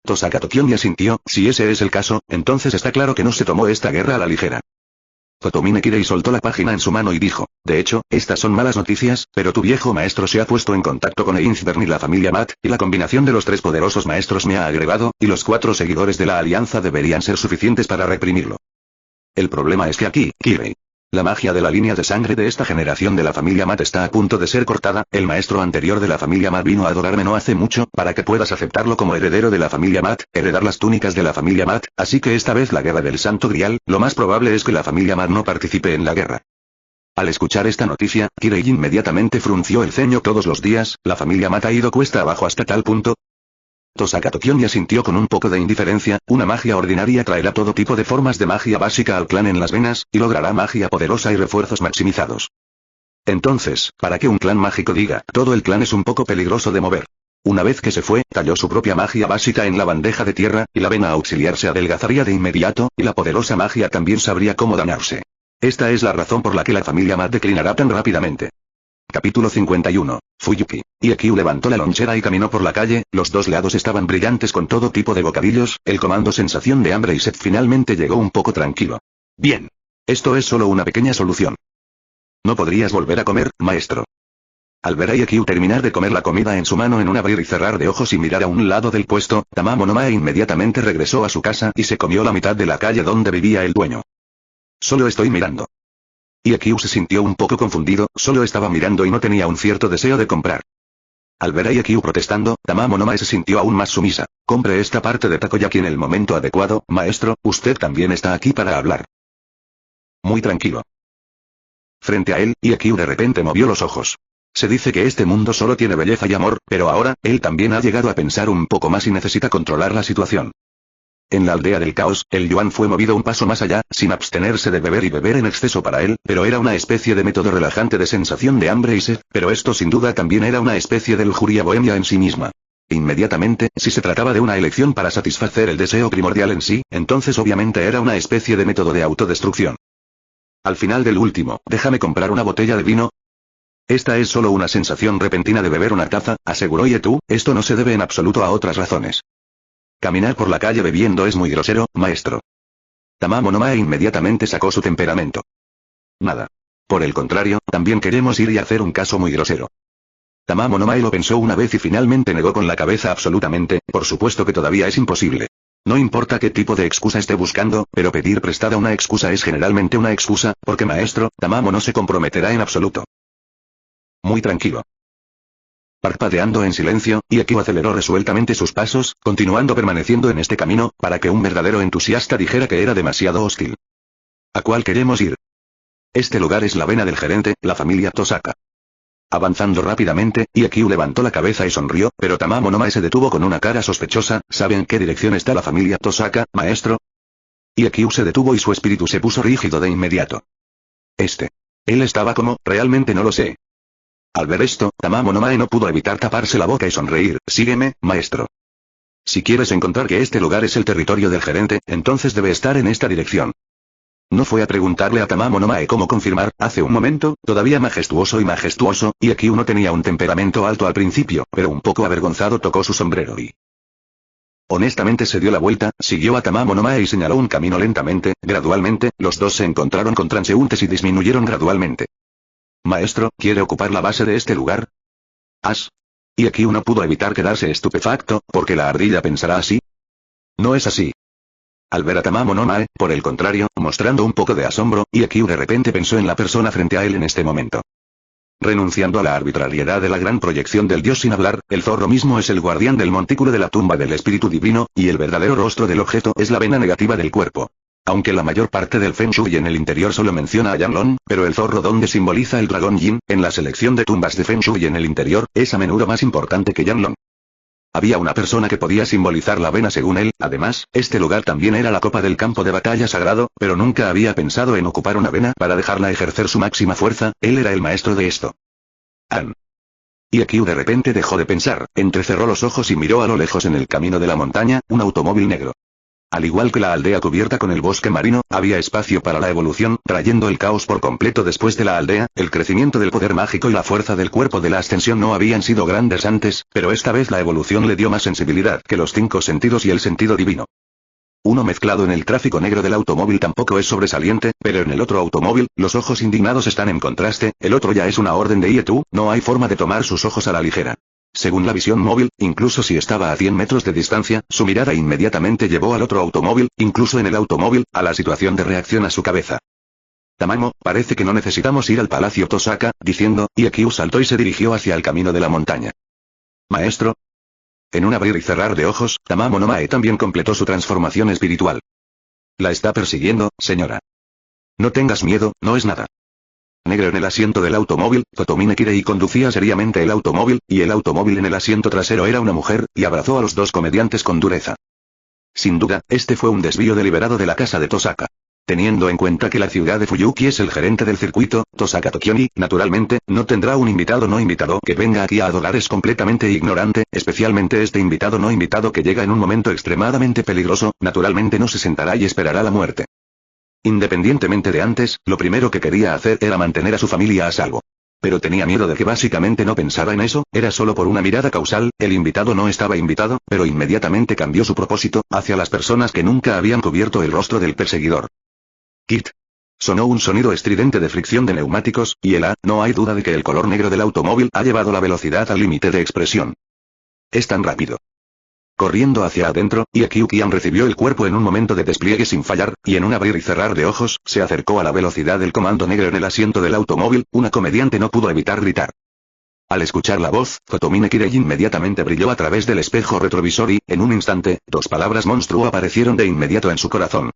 Tosaka Tokiomi asintió, si ese es el caso, entonces está claro que no se tomó esta guerra a la ligera. Totomine Kirei soltó la página en su mano y dijo, de hecho, estas son malas noticias, pero tu viejo maestro se ha puesto en contacto con Einsbern y la familia Matt, y la combinación de los 3 poderosos maestros me ha agregado, y los 4 seguidores de la alianza deberían ser suficientes para reprimirlo. El problema es que aquí, Kirei. La magia de la línea de sangre de esta generación de la familia Matt está a punto de ser cortada, el maestro anterior de la familia Matt vino a adorarme no hace mucho, para que puedas aceptarlo como heredero de la familia Matt, heredar las túnicas de la familia Matt, así que esta vez la guerra del Santo Grial, lo más probable es que la familia Matt no participe en la guerra. Al escuchar esta noticia, Kirei inmediatamente frunció el ceño todos los días, la familia Matt ha ido cuesta abajo hasta tal punto. Tosaka Tokiomi asintió con un poco de indiferencia, una magia ordinaria traerá todo tipo de formas de magia básica al clan en las venas, y logrará magia poderosa y refuerzos maximizados. Entonces, ¿para qué un clan mágico diga, todo el clan es un poco peligroso de mover? Una vez que se fue, talló su propia magia básica en la bandeja de tierra, y la vena auxiliar se adelgazaría de inmediato, y la poderosa magia también sabría cómo dañarse. Esta es la razón por la que la familia Matt declinará tan rápidamente. Capítulo 51. Fuyuki. Ikyu levantó la lonchera y caminó por la calle, los 2 lados estaban brillantes con todo tipo de bocadillos, el comando sensación de hambre y sed finalmente llegó un poco tranquilo. Bien. Esto es solo una pequeña solución. ¿No podrías volver a comer, maestro? Al ver a Ikyu terminar de comer la comida en su mano en un abrir y cerrar de ojos y mirar a un lado del puesto, Tamamo no Mae inmediatamente regresó a su casa y se comió la mitad de la calle donde vivía el dueño. Solo estoy mirando. Ikyu se sintió un poco confundido, solo estaba mirando y no tenía un cierto deseo de comprar. Al ver a Ikyu protestando, Tamamo no Mae se sintió aún más sumisa. Compre esta parte de takoyaki en el momento adecuado, maestro, usted también está aquí para hablar. Muy tranquilo. Frente a él, Ikyu de repente movió los ojos. Se dice que este mundo solo tiene belleza y amor, pero ahora, él también ha llegado a pensar un poco más y necesita controlar la situación. En la aldea del caos, el yuan fue movido un paso más allá, sin abstenerse de beber y beber en exceso para él, pero era una especie de método relajante de sensación de hambre y sed, pero esto sin duda también era una especie de lujuria bohemia en sí misma. Inmediatamente, si se trataba de una elección para satisfacer el deseo primordial en sí, entonces obviamente era una especie de método de autodestrucción. Al final del último, déjame comprar una botella de vino. Esta es solo una sensación repentina de beber una taza, aseguró Ikyu, esto no se debe en absoluto a otras razones. Caminar por la calle bebiendo es muy grosero, maestro. Tamamo no Mae inmediatamente sacó su temperamento. Nada. Por el contrario, también queremos ir y hacer un caso muy grosero. Tamamo no Mae lo pensó una vez y finalmente negó con la cabeza absolutamente, por supuesto que todavía es imposible. No importa qué tipo de excusa esté buscando, pero pedir prestada una excusa es generalmente una excusa, porque maestro, Tamamo no se comprometerá en absoluto. Muy tranquilo. Parpadeando en silencio, Ikyu aceleró resueltamente sus pasos, continuando permaneciendo en este camino, para que un verdadero entusiasta dijera que era demasiado hostil. ¿A cuál queremos ir? Este lugar es la vena del gerente, la familia Tosaka. Avanzando rápidamente, Ikyu levantó la cabeza y sonrió, pero Tamamo no Mae se detuvo con una cara sospechosa. ¿Sabe en qué dirección está la familia Tosaka, maestro? Ikyu se detuvo y su espíritu se puso rígido de inmediato. Él estaba como, realmente no lo sé. Al ver esto, Tamamo no Mae no pudo evitar taparse la boca y sonreír. Sígueme, maestro. Si quieres encontrar que este lugar es el territorio del gerente, entonces debe estar en esta dirección. No fue a preguntarle a Tamamo no Mae cómo confirmar, hace un momento, todavía majestuoso, y aquí uno tenía un temperamento alto al principio, pero un poco avergonzado tocó su sombrero y... honestamente se dio la vuelta, siguió a Tamamo no Mae y señaló un camino lentamente, gradualmente, los dos se encontraron con transeúntes y disminuyeron gradualmente. Maestro, ¿quiere ocupar la base de este lugar? Y aquí uno pudo evitar quedarse estupefacto, porque la ardilla pensará así. No es así. Al ver a Tamamo no Mae, por el contrario, mostrando un poco de asombro, Iakiu de repente pensó en la persona frente a él en este momento. Renunciando a la arbitrariedad de la gran proyección del dios sin hablar, el zorro mismo es el guardián del montículo de la tumba del espíritu divino, y el verdadero rostro del objeto es la vena negativa del cuerpo. Aunque la mayor parte del Feng Shui en el interior solo menciona a Yanlong, pero el zorro donde simboliza el dragón Yin, en la selección de tumbas de Feng Shui en el interior, es a menudo más importante que Yanlong. Había una persona que podía simbolizar la vena según él, además, este lugar también era la copa del campo de batalla sagrado, pero nunca había pensado en ocupar una vena para dejarla ejercer su máxima fuerza, él era el maestro de esto. Iakiu de repente dejó de pensar, entrecerró los ojos y miró a lo lejos en el camino de la montaña, un automóvil negro. Al igual que la aldea cubierta con el bosque marino, había espacio para la evolución, trayendo el caos por completo después de la aldea, el crecimiento del poder mágico y la fuerza del cuerpo de la ascensión no habían sido grandes antes, pero esta vez la evolución le dio más sensibilidad que los 5 sentidos y el sentido divino. Uno mezclado en el tráfico negro del automóvil tampoco es sobresaliente, pero en el otro automóvil, los ojos indignados están en contraste, el otro ya es una orden de Iakiu, no hay forma de tomar sus ojos a la ligera. Según la visión móvil, incluso si estaba a 100 metros de distancia, su mirada inmediatamente llevó al otro automóvil, incluso en el automóvil, a la situación de reacción a su cabeza. Tamamo, parece que no necesitamos ir al Palacio Tosaka, diciendo, Iakiu saltó y se dirigió hacia el camino de la montaña. Maestro. En un abrir y cerrar de ojos, Tamamo no Mae también completó su transformación espiritual. La está persiguiendo, señora. No tengas miedo, no es nada. Negro en el asiento del automóvil, Totomine Kirei conducía seriamente el automóvil, y el automóvil en el asiento trasero era una mujer, y abrazó a los dos comediantes con dureza. Sin duda, este fue un desvío deliberado de la casa de Tosaka. Teniendo en cuenta que la ciudad de Fuyuki es el gerente del circuito, Tosaka Tokioni, naturalmente, no tendrá un invitado no invitado que venga aquí a adorar es completamente ignorante, especialmente este invitado no invitado que llega en un momento extremadamente peligroso, naturalmente no se sentará y esperará la muerte. Independientemente de antes, lo primero que quería hacer era mantener a su familia a salvo. Pero tenía miedo de que básicamente no pensara en eso, era solo por una mirada causal, el invitado no estaba invitado, pero inmediatamente cambió su propósito, hacia las personas que nunca habían cubierto el rostro del perseguidor. Kit. Sonó un sonido estridente de fricción de neumáticos, y no hay duda de que el color negro del automóvil ha llevado la velocidad al límite de expresión. Es tan rápido. Corriendo hacia adentro, Iakiu Qian recibió el cuerpo en un momento de despliegue sin fallar, y en un abrir y cerrar de ojos, se acercó a la velocidad del comando negro en el asiento del automóvil, una comediante no pudo evitar gritar. Al escuchar la voz, Totomine Kirei inmediatamente brilló a través del espejo retrovisor y, en un instante, 2 palabras monstruo aparecieron de inmediato en su corazón.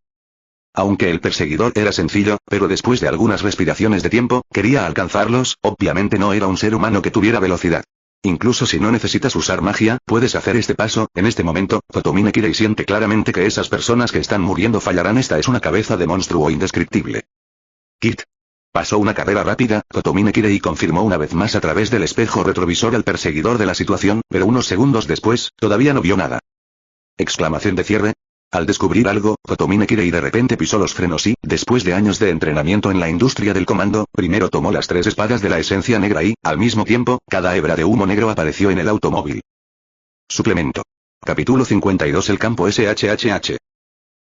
Aunque el perseguidor era sencillo, pero después de algunas respiraciones de tiempo, quería alcanzarlos, obviamente no era un ser humano que tuviera velocidad. Incluso si no necesitas usar magia, puedes hacer este paso, en este momento, Totomine Kirei siente claramente que esas personas que están muriendo fallarán. Esta es una cabeza de monstruo indescriptible. Kit. Pasó una carrera rápida, Totomine Kirei confirmó una vez más a través del espejo retrovisor al perseguidor de la situación, pero unos segundos después, todavía no vio nada. Exclamación de cierre. Al descubrir algo, Totomine Kirei de repente pisó los frenos y, después de años de entrenamiento en la industria del comando, primero tomó las 3 espadas de la esencia negra y, al mismo tiempo, cada hebra de humo negro apareció en el automóvil. Suplemento. Capítulo 52. El campo SHHH.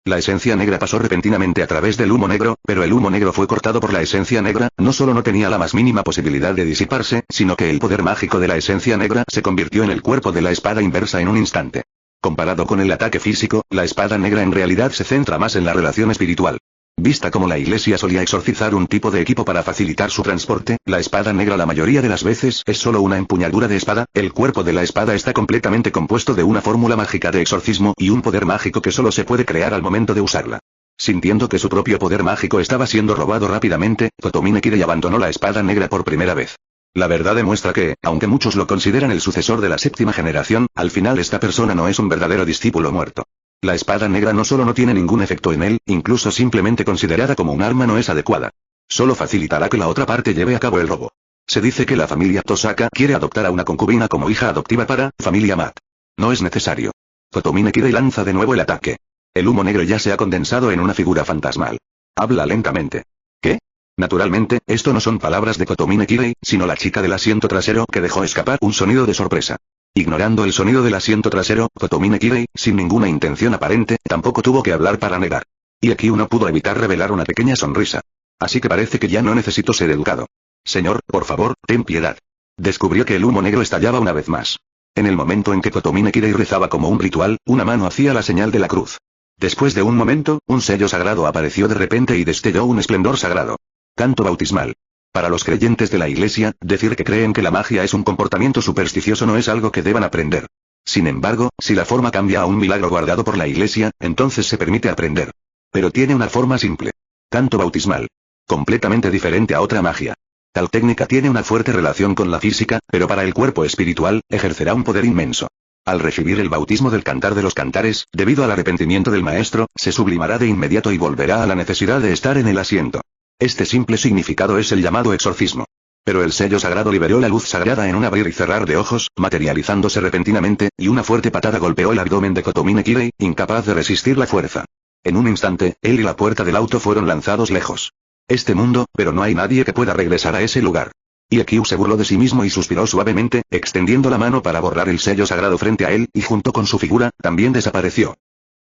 La esencia negra pasó repentinamente a través del humo negro, pero el humo negro fue cortado por la esencia negra, no solo no tenía la más mínima posibilidad de disiparse, sino que el poder mágico de la esencia negra se convirtió en el cuerpo de la espada inversa en un instante. Comparado con el ataque físico, la espada negra en realidad se centra más en la relación espiritual. Vista como la iglesia solía exorcizar un tipo de equipo para facilitar su transporte, la espada negra la mayoría de las veces es solo una empuñadura de espada, el cuerpo de la espada está completamente compuesto de una fórmula mágica de exorcismo y un poder mágico que solo se puede crear al momento de usarla. Sintiendo que su propio poder mágico estaba siendo robado rápidamente, Totomine Kirei abandonó la espada negra por primera vez. La verdad demuestra que, aunque muchos lo consideran el sucesor de la 7ª generación, al final esta persona no es un verdadero discípulo muerto. La espada negra no solo no tiene ningún efecto en él, incluso simplemente considerada como un arma no es adecuada. Solo facilitará que la otra parte lleve a cabo el robo. Se dice que la familia Tosaka quiere adoptar a una concubina como hija adoptiva para familia Matt. No es necesario. Kotomine Kirei lanza de nuevo el ataque. El humo negro ya se ha condensado en una figura fantasmal. Habla lentamente. ¿Qué? Naturalmente, esto no son palabras de Kotomine Kirei, sino la chica del asiento trasero que dejó escapar un sonido de sorpresa. Ignorando el sonido del asiento trasero, Kotomine Kirei, sin ninguna intención aparente, tampoco tuvo que hablar para negar. Y aquí uno pudo evitar revelar una pequeña sonrisa. Así que parece que ya no necesito ser educado. Señor, por favor, ten piedad. Descubrió que el humo negro estallaba una vez más. En el momento en que Kotomine Kirei rezaba como un ritual, una mano hacía la señal de la cruz. Después de un momento, un sello sagrado apareció de repente y destelló un esplendor sagrado. Canto bautismal. Para los creyentes de la Iglesia, decir que creen que la magia es un comportamiento supersticioso no es algo que deban aprender. Sin embargo, si la forma cambia a un milagro guardado por la Iglesia, entonces se permite aprender. Pero tiene una forma simple. Canto bautismal. Completamente diferente a otra magia. Tal técnica tiene una fuerte relación con la física, pero para el cuerpo espiritual, ejercerá un poder inmenso. Al recibir el bautismo del cantar de los cantares, debido al arrepentimiento del maestro, se sublimará de inmediato y volverá a la necesidad de estar en el asiento. Este simple significado es el llamado exorcismo. Pero el sello sagrado liberó la luz sagrada en un abrir y cerrar de ojos, materializándose repentinamente, y una fuerte patada golpeó el abdomen de Kotomine Kirei, incapaz de resistir la fuerza. En un instante, él y la puerta del auto fueron lanzados lejos. Este mundo, pero no hay nadie que pueda regresar a ese lugar. Y Akiu se burló de sí mismo y suspiró suavemente, extendiendo la mano para borrar el sello sagrado frente a él, y junto con su figura, también desapareció.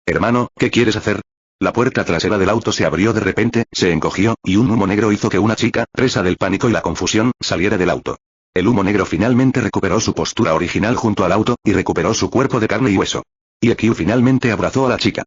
Hermano, ¿qué quieres hacer? La puerta trasera del auto se abrió de repente, se encogió, y un humo negro hizo que una chica, presa del pánico y la confusión, saliera del auto. El humo negro finalmente recuperó su postura original junto al auto, y recuperó su cuerpo de carne y hueso. Y Akiu finalmente abrazó a la chica.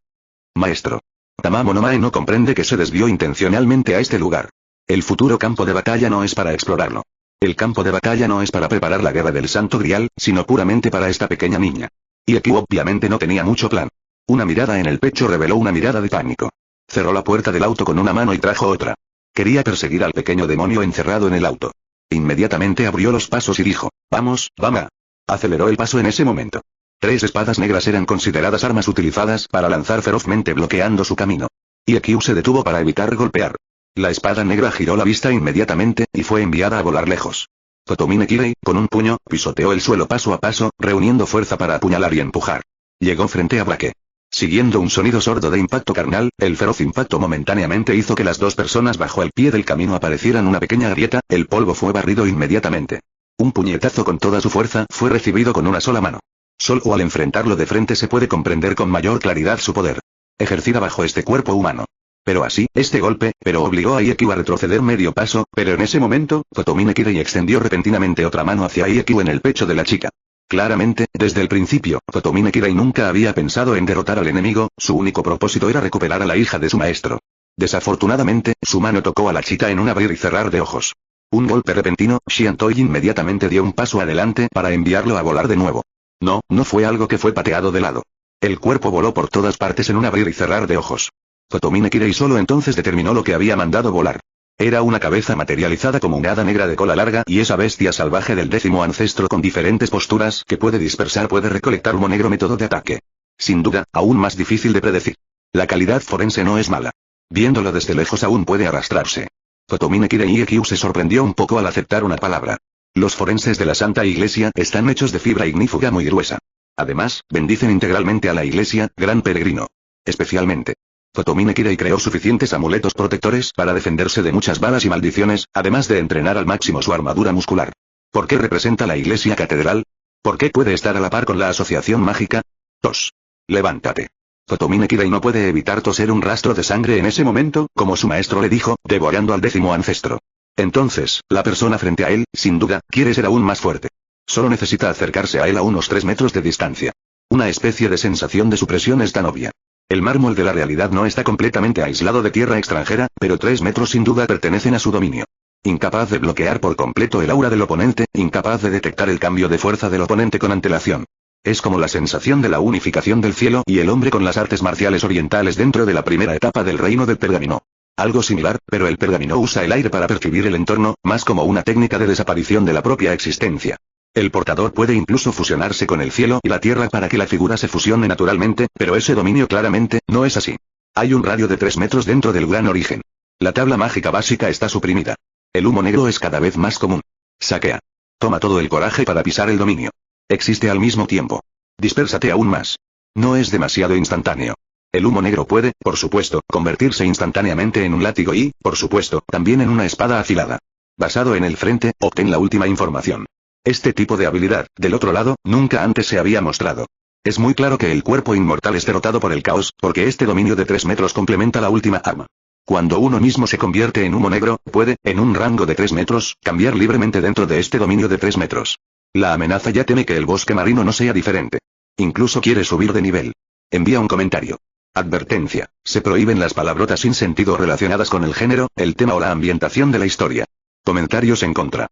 Maestro. Tamamo no Mae no comprende que se desvió intencionalmente a este lugar. El futuro campo de batalla no es para explorarlo. El campo de batalla no es para preparar la guerra del Santo Grial, sino puramente para esta pequeña niña. Y Akiu obviamente no tenía mucho plan. Una mirada en el pecho reveló una mirada de pánico. Cerró la puerta del auto con una mano y trajo otra. Quería perseguir al pequeño demonio encerrado en el auto. Inmediatamente abrió los pasos y dijo, vamos, vamos. Aceleró el paso en ese momento. 3 espadas negras eran consideradas armas utilizadas para lanzar ferozmente bloqueando su camino. Y Akiu se detuvo para evitar golpear. La espada negra giró la vista inmediatamente, y fue enviada a volar lejos. Kotomine Kirei, con un puño, pisoteó el suelo paso a paso, reuniendo fuerza para apuñalar y empujar. Llegó frente a Brake. Siguiendo un sonido sordo de impacto carnal, el feroz impacto momentáneamente hizo que las 2 personas bajo el pie del camino aparecieran una pequeña grieta, el polvo fue barrido inmediatamente. Un puñetazo con toda su fuerza fue recibido con una sola mano. Solo al enfrentarlo de frente se puede comprender con mayor claridad su poder. Ejercida bajo este cuerpo humano. Pero así, este golpe, pero obligó a Iekyu a retroceder medio paso, pero en ese momento, Kotomine Kirei extendió repentinamente otra mano hacia Iekyu en el pecho de la chica. Claramente, desde el principio, Kotomine Kirei nunca había pensado en derrotar al enemigo, su único propósito era recuperar a la hija de su maestro. Desafortunadamente, su mano tocó a la chica en un abrir y cerrar de ojos. Un golpe repentino, Xiantoy inmediatamente dio un paso adelante para enviarlo a volar de nuevo. No, no fue algo que fue pateado de lado. El cuerpo voló por todas partes en un abrir y cerrar de ojos. Kotomine Kirei solo entonces determinó lo que había mandado volar. Era una cabeza materializada como un hada negra de cola larga y esa bestia salvaje del 10º ancestro con diferentes posturas que puede dispersar puede recolectar humo negro método de ataque. Sin duda, aún más difícil de predecir. La calidad forense no es mala. Viéndolo desde lejos aún puede arrastrarse. Kotomine Kirei Iekyu se sorprendió un poco al aceptar una palabra. Los forenses de la Santa Iglesia están hechos de fibra ignífuga muy gruesa. Además, bendicen integralmente a la Iglesia, gran peregrino. Especialmente. Kotomine Kirei creó suficientes amuletos protectores para defenderse de muchas balas y maldiciones, además de entrenar al máximo su armadura muscular. ¿Por qué representa la Iglesia Catedral? ¿Por qué puede estar a la par con la asociación mágica? Tos. Levántate. Kotomine Kirei no puede evitar toser un rastro de sangre en ese momento, como su maestro le dijo, devorando al 10º ancestro. Entonces, la persona frente a él, sin duda, quiere ser aún más fuerte. Solo necesita acercarse a él a unos 3 metros de distancia. Una especie de sensación de supresión es tan obvia. El mármol de la realidad no está completamente aislado de tierra extranjera, pero 3 metros sin duda pertenecen a su dominio. Incapaz de bloquear por completo el aura del oponente, incapaz de detectar el cambio de fuerza del oponente con antelación. Es como la sensación de la unificación del cielo y el hombre con las artes marciales orientales dentro de la primera etapa del reino del pergamino. Algo similar, pero el pergamino usa el aire para percibir el entorno, más como una técnica de desaparición de la propia existencia. El portador puede incluso fusionarse con el cielo y la tierra para que la figura se fusione naturalmente, pero ese dominio claramente, no es así. Hay un radio de 3 metros dentro del gran origen. La tabla mágica básica está suprimida. El humo negro es cada vez más común. Saquea. Toma todo el coraje para pisar el dominio. Existe al mismo tiempo. Dispérsate aún más. No es demasiado instantáneo. El humo negro puede, por supuesto, convertirse instantáneamente en un látigo y, por supuesto, también en una espada afilada. Basado en el frente, obtén la última información. Este tipo de habilidad, del otro lado, nunca antes se había mostrado. Es muy claro que el cuerpo inmortal es derrotado por el caos, porque este dominio de 3 metros complementa la última arma. Cuando uno mismo se convierte en humo negro, puede, en un rango de 3 metros, cambiar libremente dentro de este dominio de 3 metros. La amenaza ya teme que el bosque marino no sea diferente. Incluso quiere subir de nivel. Envía un comentario. Advertencia. Se prohíben las palabrotas sin sentido relacionadas con el género, el tema o la ambientación de la historia. Comentarios en contra.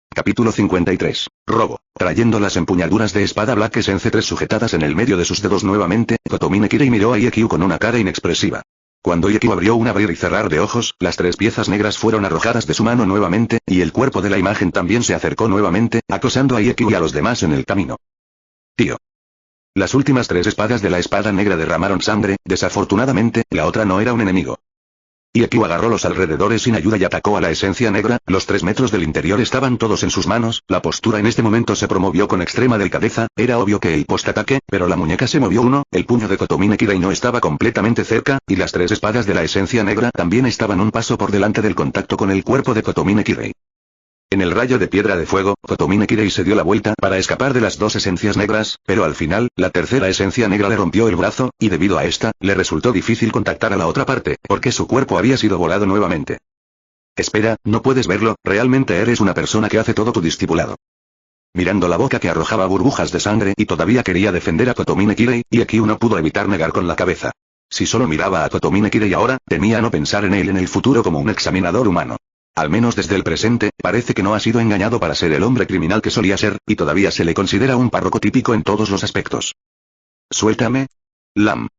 Capítulo 53. Robo. Trayendo las empuñaduras de espada Black Essence 3 sujetadas en el medio de sus dedos nuevamente, Kotomine Kirei miró a Ikyu con una cara inexpresiva. Cuando Ikyu abrió un abrir y cerrar de ojos, las 3 piezas negras fueron arrojadas de su mano nuevamente, y el cuerpo de la imagen también se acercó nuevamente, acosando a Ikyu y a los demás en el camino. Tío. Las últimas 3 espadas de la espada negra derramaron sangre, desafortunadamente, la otra no era un enemigo. Ikyu agarró los alrededores sin ayuda y atacó a la esencia negra, los 3 metros del interior estaban todos en sus manos, la postura en este momento se promovió con extrema delicadeza, era obvio que el post-ataque, pero la muñeca se movió uno, el puño de Kotomine Kirei no estaba completamente cerca, y las 3 espadas de la esencia negra también estaban un paso por delante del contacto con el cuerpo de Kotomine Kirei. En el rayo de piedra de fuego, Kotomine Kirei se dio la vuelta para escapar de las 2 esencias negras, pero al final, la tercera esencia negra le rompió el brazo, y debido a esta, le resultó difícil contactar a la otra parte, porque su cuerpo había sido volado nuevamente. Espera, no puedes verlo, realmente eres una persona que hace todo tu discipulado. Mirando la boca que arrojaba burbujas de sangre y todavía quería defender a Kotomine Kirei, Ikyu no pudo evitar negar con la cabeza. Si solo miraba a Kotomine Kirei ahora, temía no pensar en él en el futuro como un examinador humano. Al menos desde el presente, parece que no ha sido engañado para ser el hombre criminal que solía ser, y todavía se le considera un párroco típico en todos los aspectos. Suéltame. Lam.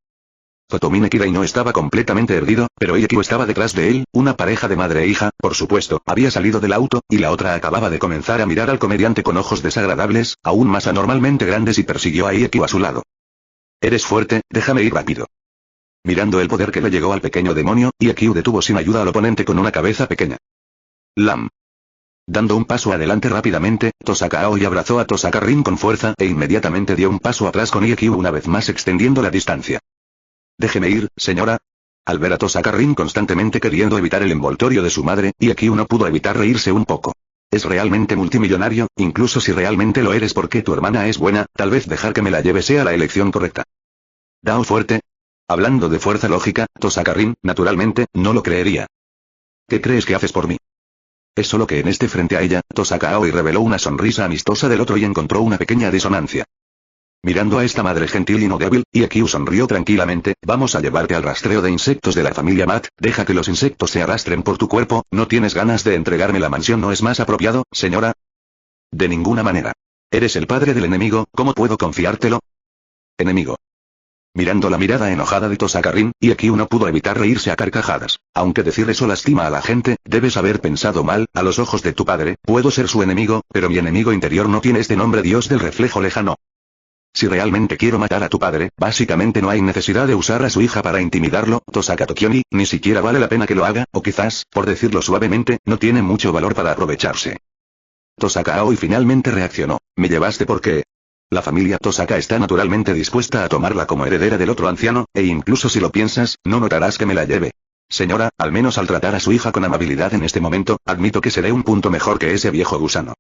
Kotomine Kirei no estaba completamente erguido, pero Ikyu estaba detrás de él, una pareja de madre e hija, por supuesto, había salido del auto, y la otra acababa de comenzar a mirar al comediante con ojos desagradables, aún más anormalmente grandes y persiguió a Ikyu a su lado. Eres fuerte, déjame ir rápido. Mirando el poder que le llegó al pequeño demonio, Ikyu detuvo sin ayuda al oponente con una cabeza pequeña. Lam. Dando un paso adelante rápidamente, Tosaka Aoi abrazó a Tosaka Rin con fuerza e inmediatamente dio un paso atrás con Ikyu una vez más extendiendo la distancia. Déjeme ir, señora. Al ver a Tosaka Rin constantemente queriendo evitar el envoltorio de su madre, Ikyu no pudo evitar reírse un poco. Es realmente multimillonario, incluso si realmente lo eres porque tu hermana es buena, tal vez dejar que me la lleve sea la elección correcta. Dao fuerte. Hablando de fuerza lógica, Tosaka Rin, naturalmente, no lo creería. ¿Qué crees que haces por mí? Es solo que en este frente a ella, Tosaka Aoi reveló una sonrisa amistosa del otro y encontró una pequeña disonancia. Mirando a esta madre gentil y no débil, Ikyu sonrió tranquilamente, vamos a llevarte al rastreo de insectos de la familia Matt, deja que los insectos se arrastren por tu cuerpo, ¿no tienes ganas de entregarme la mansión no es más apropiado, señora? De ninguna manera. Eres el padre del enemigo, ¿cómo puedo confiártelo? Enemigo. Mirando la mirada enojada de Tosaka Rin, Ikyu no pudo evitar reírse a carcajadas. Aunque decir eso lastima a la gente, debes haber pensado mal, a los ojos de tu padre, puedo ser su enemigo, pero mi enemigo interior no tiene este nombre Dios del reflejo lejano. Si realmente quiero matar a tu padre, básicamente no hay necesidad de usar a su hija para intimidarlo, Tosaka Tokiomi, ni siquiera vale la pena que lo haga, o quizás, por decirlo suavemente, no tiene mucho valor para aprovecharse. Tosaka Aoi finalmente reaccionó. Me llevaste porque... La familia Tosaka está naturalmente dispuesta a tomarla como heredera del otro anciano, e incluso si lo piensas, no notarás que me la lleve. Señora, al menos al tratar a su hija con amabilidad en este momento, admito que seré un punto mejor que ese viejo gusano.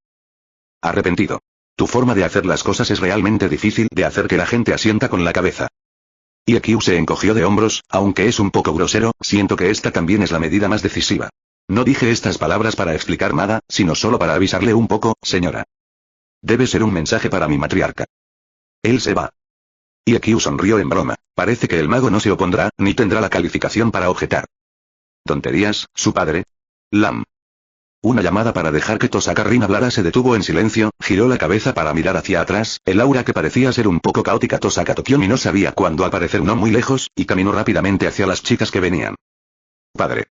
Arrepentido. Tu forma de hacer las cosas es realmente difícil de hacer que la gente asienta con la cabeza. Ikyu se encogió de hombros, aunque es un poco grosero, siento que esta también es la medida más decisiva. No dije estas palabras para explicar nada, sino solo para avisarle un poco, señora. Debe ser un mensaje para mi matriarca. Él se va. Ikyu sonrió en broma. Parece que el mago no se opondrá, ni tendrá la calificación para objetar. Tonterías, su padre. Lam. Una llamada para dejar que Tosaka Rin hablara se detuvo en silencio, giró la cabeza para mirar hacia atrás, el aura que parecía ser un poco caótica Tosaka Tokiomi no sabía cuándo aparecer no muy lejos, y caminó rápidamente hacia las chicas que venían. Padre.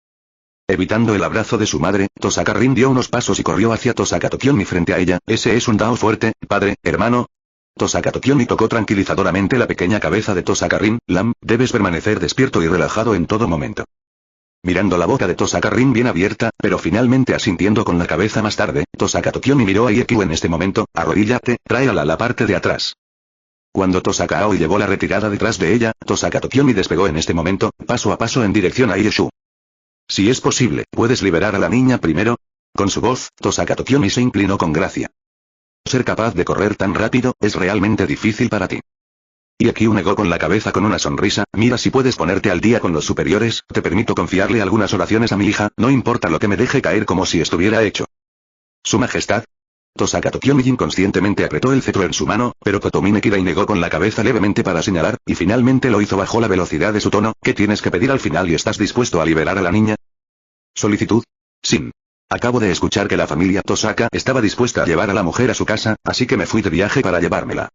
Evitando el abrazo de su madre, Tosaka Rin dio unos pasos y corrió hacia Tosaka Tokiomi frente a ella, ese es un Dao fuerte, padre, hermano. Tosaka Tokiomi tocó tranquilizadoramente la pequeña cabeza de Tosaka Rin, Lam, debes permanecer despierto y relajado en todo momento. Mirando la boca de Tosaka Rin bien abierta, pero finalmente asintiendo con la cabeza más tarde, Tosaka Tokiomi miró a Ikyu en este momento, arrodíllate, tráela a la parte de atrás. Cuando Tosaka Aoi llevó la retirada detrás de ella, Tosaka Tokiomi despegó en este momento, paso a paso en dirección a Ieshu. Si es posible, ¿puedes liberar a la niña primero? Con su voz, Tosaka Tokiomi se inclinó con gracia. Ser capaz de correr tan rápido, es realmente difícil para ti. Y Kyu negó con la cabeza con una sonrisa, mira si puedes ponerte al día con los superiores, te permito confiarle algunas oraciones a mi hija, no importa lo que me deje caer como si estuviera hecho. Su majestad. Tosaka Tokiomi inconscientemente apretó el cetro en su mano, pero Kotomine Kidai negó con la cabeza levemente para señalar, y finalmente lo hizo bajo la velocidad de su tono, ¿qué tienes que pedir al final y estás dispuesto a liberar a la niña? ¿Solicitud? Sin. Acabo de escuchar que la familia Tosaka estaba dispuesta a llevar a la mujer a su casa, así que me fui de viaje para llevármela.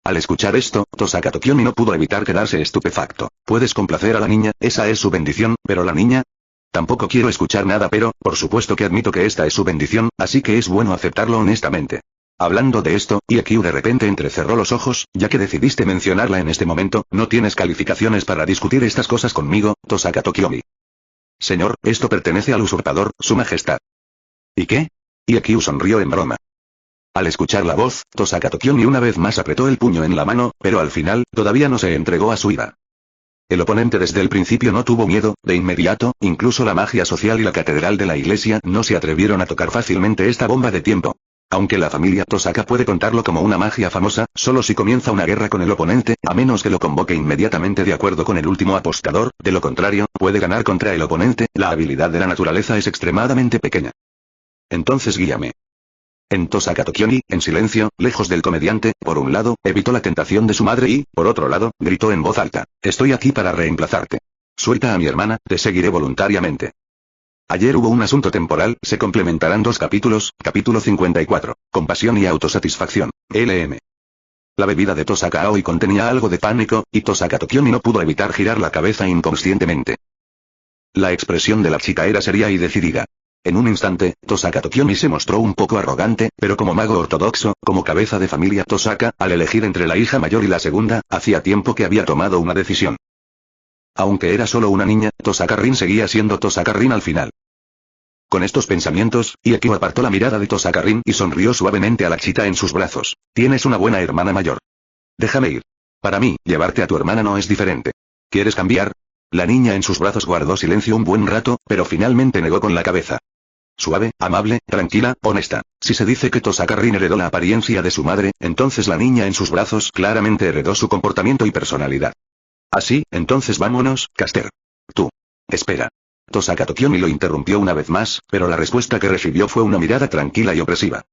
Al escuchar esto, Tosaka Tokiomi no pudo evitar quedarse estupefacto. Puedes complacer a la niña, esa es su bendición, pero la niña... Tampoco quiero escuchar nada pero, por supuesto que admito que esta es su bendición, así que es bueno aceptarlo honestamente. Hablando de esto, Kyu de repente entrecerró los ojos, ya que decidiste mencionarla en este momento, no tienes calificaciones para discutir estas cosas conmigo, Tosaka Tokiomi. Señor, esto pertenece al usurpador, su majestad. ¿Y qué? Kyu sonrió en broma. Al escuchar la voz, Tosaka Tokiomi una vez más apretó el puño en la mano, pero al final, todavía no se entregó a su ira. El oponente desde el principio no tuvo miedo, de inmediato, incluso la magia social y la catedral de la iglesia no se atrevieron a tocar fácilmente esta bomba de tiempo. Aunque la familia Tosaka puede contarlo como una magia famosa, solo si comienza una guerra con el oponente, a menos que lo convoque inmediatamente de acuerdo con el último apostador, de lo contrario, puede ganar contra el oponente, la habilidad de la naturaleza es extremadamente pequeña. Entonces guíame. En Tosaka Tokiomi, en silencio, lejos del comediante, por un lado, evitó la tentación de su madre y, por otro lado, gritó en voz alta, estoy aquí para reemplazarte. Suelta a mi hermana, te seguiré voluntariamente. Ayer hubo un asunto temporal, se complementarán 2 capítulos, capítulo 54, compasión y autosatisfacción, LM. La bebida de Tosaka Aoi contenía algo de pánico, y Tosaka Tokiomi no pudo evitar girar la cabeza inconscientemente. La expresión de la chica era seria y decidida. En un instante, Tosaka Tokiomi se mostró un poco arrogante, pero como mago ortodoxo, como cabeza de familia Tosaka, al elegir entre la hija mayor y la segunda, hacía tiempo que había tomado una decisión. Aunque era solo una niña, Tosaka Rin seguía siendo Tosaka Rin al final. Con estos pensamientos, Kyu apartó la mirada de Tosaka Rin y sonrió suavemente a la chica en sus brazos. Tienes una buena hermana mayor. Déjame ir. Para mí, llevarte a tu hermana no es diferente. ¿Quieres cambiar? La niña en sus brazos guardó silencio un buen rato, pero finalmente negó con la cabeza. Suave, amable, tranquila, honesta. Si se dice que Tosaka Rin heredó la apariencia de su madre, entonces la niña en sus brazos claramente heredó su comportamiento y personalidad. Así, entonces vámonos, Caster. Tú. Espera. Tosaka Tokiomi lo interrumpió una vez más, pero la respuesta que recibió fue una mirada tranquila y opresiva.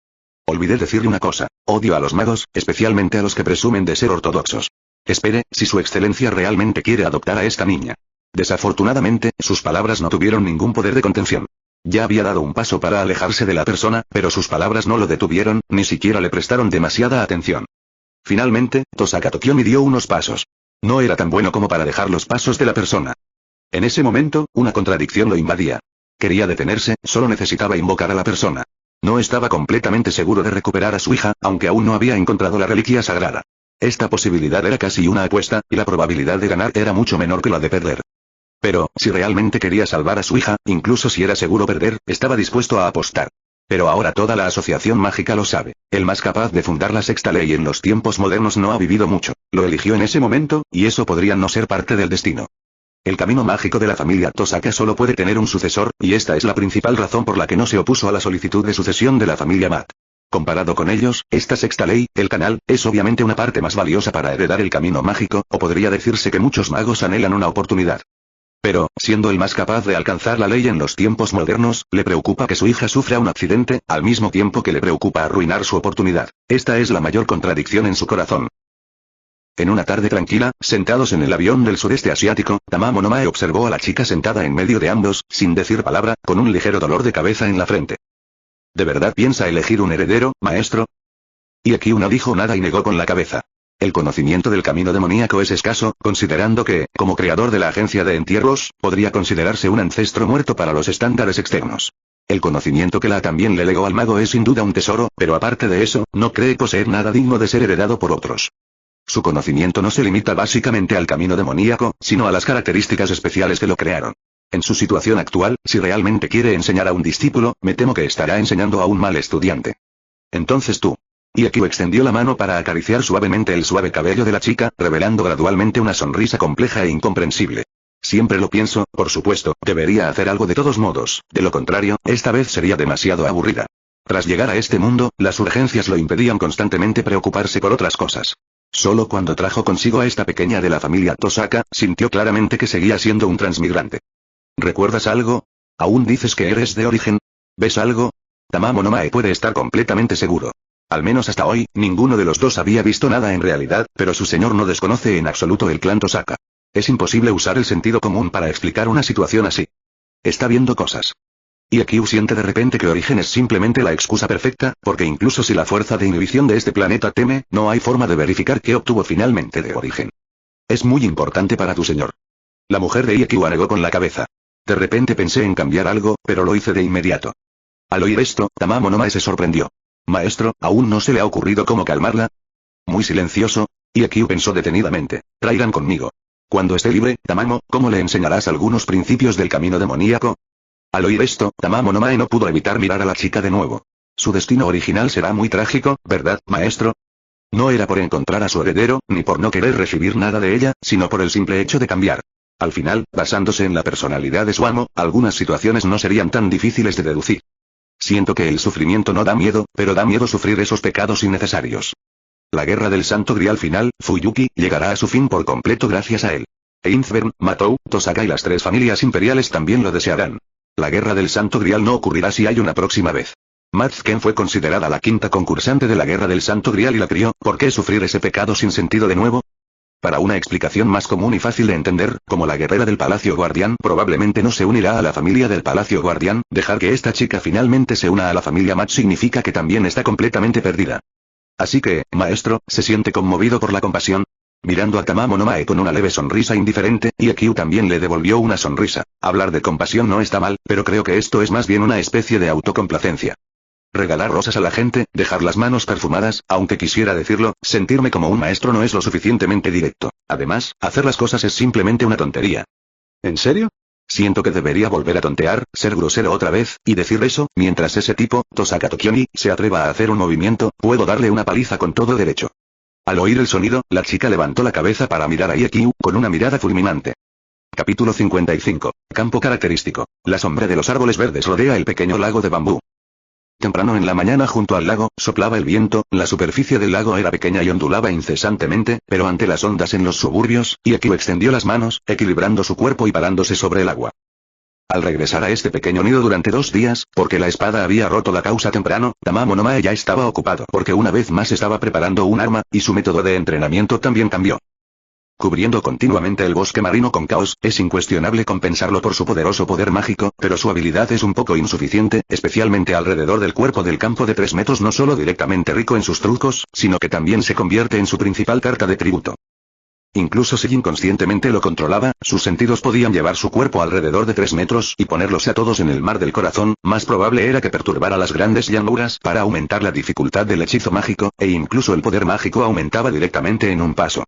Olvidé decirle una cosa, odio a los magos, especialmente a los que presumen de ser ortodoxos. Espere, si su excelencia realmente quiere adoptar a esta niña. Desafortunadamente, sus palabras no tuvieron ningún poder de contención. Ya había dado un paso para alejarse de la persona, pero sus palabras no lo detuvieron, ni siquiera le prestaron demasiada atención. Finalmente, Tosaka Tokiomi dio unos pasos. No era tan bueno como para dejar los pasos de la persona. En ese momento, una contradicción lo invadía. Quería detenerse, solo necesitaba invocar a la persona. No estaba completamente seguro de recuperar a su hija, aunque aún no había encontrado la reliquia sagrada. Esta posibilidad era casi una apuesta, y la probabilidad de ganar era mucho menor que la de perder. Pero, si realmente quería salvar a su hija, incluso si era seguro perder, estaba dispuesto a apostar. Pero ahora toda la asociación mágica lo sabe. El más capaz de fundar la sexta ley en los tiempos modernos no ha vivido mucho. Lo eligió en ese momento, y eso podría no ser parte del destino. El camino mágico de la familia Tosaka solo puede tener un sucesor, y esta es la principal razón por la que no se opuso a la solicitud de sucesión de la familia Matt. Comparado con ellos, esta sexta ley, el canal, es obviamente una parte más valiosa para heredar el camino mágico, o podría decirse que muchos magos anhelan una oportunidad. Pero, siendo el más capaz de alcanzar la ley en los tiempos modernos, le preocupa que su hija sufra un accidente, al mismo tiempo que le preocupa arruinar su oportunidad. Esta es la mayor contradicción en su corazón. En una tarde tranquila, sentados en el avión del sudeste asiático, Tamamo no Mae observó a la chica sentada en medio de ambos, sin decir palabra, con un ligero dolor de cabeza en la frente. ¿De verdad piensa elegir un heredero, maestro? Kyu no dijo nada y negó con la cabeza. El conocimiento del camino demoníaco es escaso, considerando que, como creador de la agencia de entierros, podría considerarse un ancestro muerto para los estándares externos. El conocimiento que la también le legó al mago es sin duda un tesoro, pero aparte de eso, no cree poseer nada digno de ser heredado por otros. Su conocimiento no se limita básicamente al camino demoníaco, sino a las características especiales que lo crearon. En su situación actual, si realmente quiere enseñar a un discípulo, me temo que estará enseñando a un mal estudiante. Entonces tú. Y Ikyu extendió la mano para acariciar suavemente el suave cabello de la chica, revelando gradualmente una sonrisa compleja e incomprensible. Siempre lo pienso, por supuesto, debería hacer algo de todos modos, de lo contrario, esta vez sería demasiado aburrida. Tras llegar a este mundo, las urgencias lo impedían constantemente preocuparse por otras cosas. Solo cuando trajo consigo a esta pequeña de la familia Tosaka, sintió claramente que seguía siendo un transmigrante. ¿Recuerdas algo? ¿Aún dices que eres de origen? ¿Ves algo? Tamamo no Mae puede estar completamente seguro. Al menos hasta hoy, ninguno de los dos había visto nada en realidad, pero su señor no desconoce en absoluto el clan Tosaka. Es imposible usar el sentido común para explicar una situación así. Está viendo cosas. Y Ikyu siente de repente que origen es simplemente la excusa perfecta, porque incluso si la fuerza de inhibición de este planeta teme, no hay forma de verificar qué obtuvo finalmente de origen. Es muy importante para tu señor. La mujer de Ikyu negó con la cabeza. De repente pensé en cambiar algo, pero lo hice de inmediato. Al oír esto, Tamamo no Mae se sorprendió. Maestro, ¿aún no se le ha ocurrido cómo calmarla? Muy silencioso. Ikyu pensó detenidamente. Traigan conmigo. Cuando esté libre, Tamamo, ¿cómo le enseñarás algunos principios del camino demoníaco? Al oír esto, Tamamo no Mae no pudo evitar mirar a la chica de nuevo. Su destino original será muy trágico, ¿verdad, maestro? No era por encontrar a su heredero, ni por no querer recibir nada de ella, sino por el simple hecho de cambiar. Al final, basándose en la personalidad de su amo, algunas situaciones no serían tan difíciles de deducir. Siento que el sufrimiento no da miedo, pero da miedo sufrir esos pecados innecesarios. La guerra del Santo Grial final, Fuyuki, llegará a su fin por completo gracias a él. Einzbern, Matou, Tosaka y las tres familias imperiales también lo desearán. La guerra del Santo Grial no ocurrirá si hay una próxima vez. Matsken fue considerada la quinta concursante de la guerra del Santo Grial y la crió, ¿por qué sufrir ese pecado sin sentido de nuevo? Para una explicación más común y fácil de entender, como la guerrera del Palacio Guardián probablemente no se unirá a la familia del Palacio Guardián, dejar que esta chica finalmente se una a la familia Match significa que también está completamente perdida. Así que, maestro, ¿se siente conmovido por la compasión? Mirando a Tamamo no Mae con una leve sonrisa indiferente, y Ikyu también le devolvió una sonrisa. Hablar de compasión no está mal, pero creo que esto es más bien una especie de autocomplacencia. Regalar rosas a la gente, dejar las manos perfumadas, aunque quisiera decirlo, sentirme como un maestro no es lo suficientemente directo. Además, hacer las cosas es simplemente una tontería. ¿En serio? Siento que debería volver a tontear, ser grosero otra vez, y decir eso, mientras ese tipo, Tosaka Tokiomi, se atreva a hacer un movimiento, puedo darle una paliza con todo derecho. Al oír el sonido, la chica levantó la cabeza para mirar a Ikyu, con una mirada fulminante. Capítulo 55. Campo característico. La sombra de los árboles verdes rodea el pequeño lago de bambú. Temprano en la mañana junto al lago, soplaba el viento, la superficie del lago era pequeña y ondulaba incesantemente, pero ante las ondas en los suburbios, Ikyu extendió las manos, equilibrando su cuerpo y parándose sobre el agua. Al regresar a este pequeño nido durante 2 días, porque la espada había roto la causa temprano, Tamamo no Mae ya estaba ocupado porque una vez más estaba preparando un arma, y su método de entrenamiento también cambió. Cubriendo continuamente el bosque marino con caos, es incuestionable compensarlo por su poderoso poder mágico, pero su habilidad es un poco insuficiente, especialmente alrededor del cuerpo del campo de 3 metros no solo directamente rico en sus trucos, sino que también se convierte en su principal carta de tributo. Incluso si inconscientemente lo controlaba, sus sentidos podían llevar su cuerpo alrededor de 3 metros y ponerlos a todos en el mar del corazón, más probable era que perturbara las grandes llanuras para aumentar la dificultad del hechizo mágico, e incluso el poder mágico aumentaba directamente en un paso.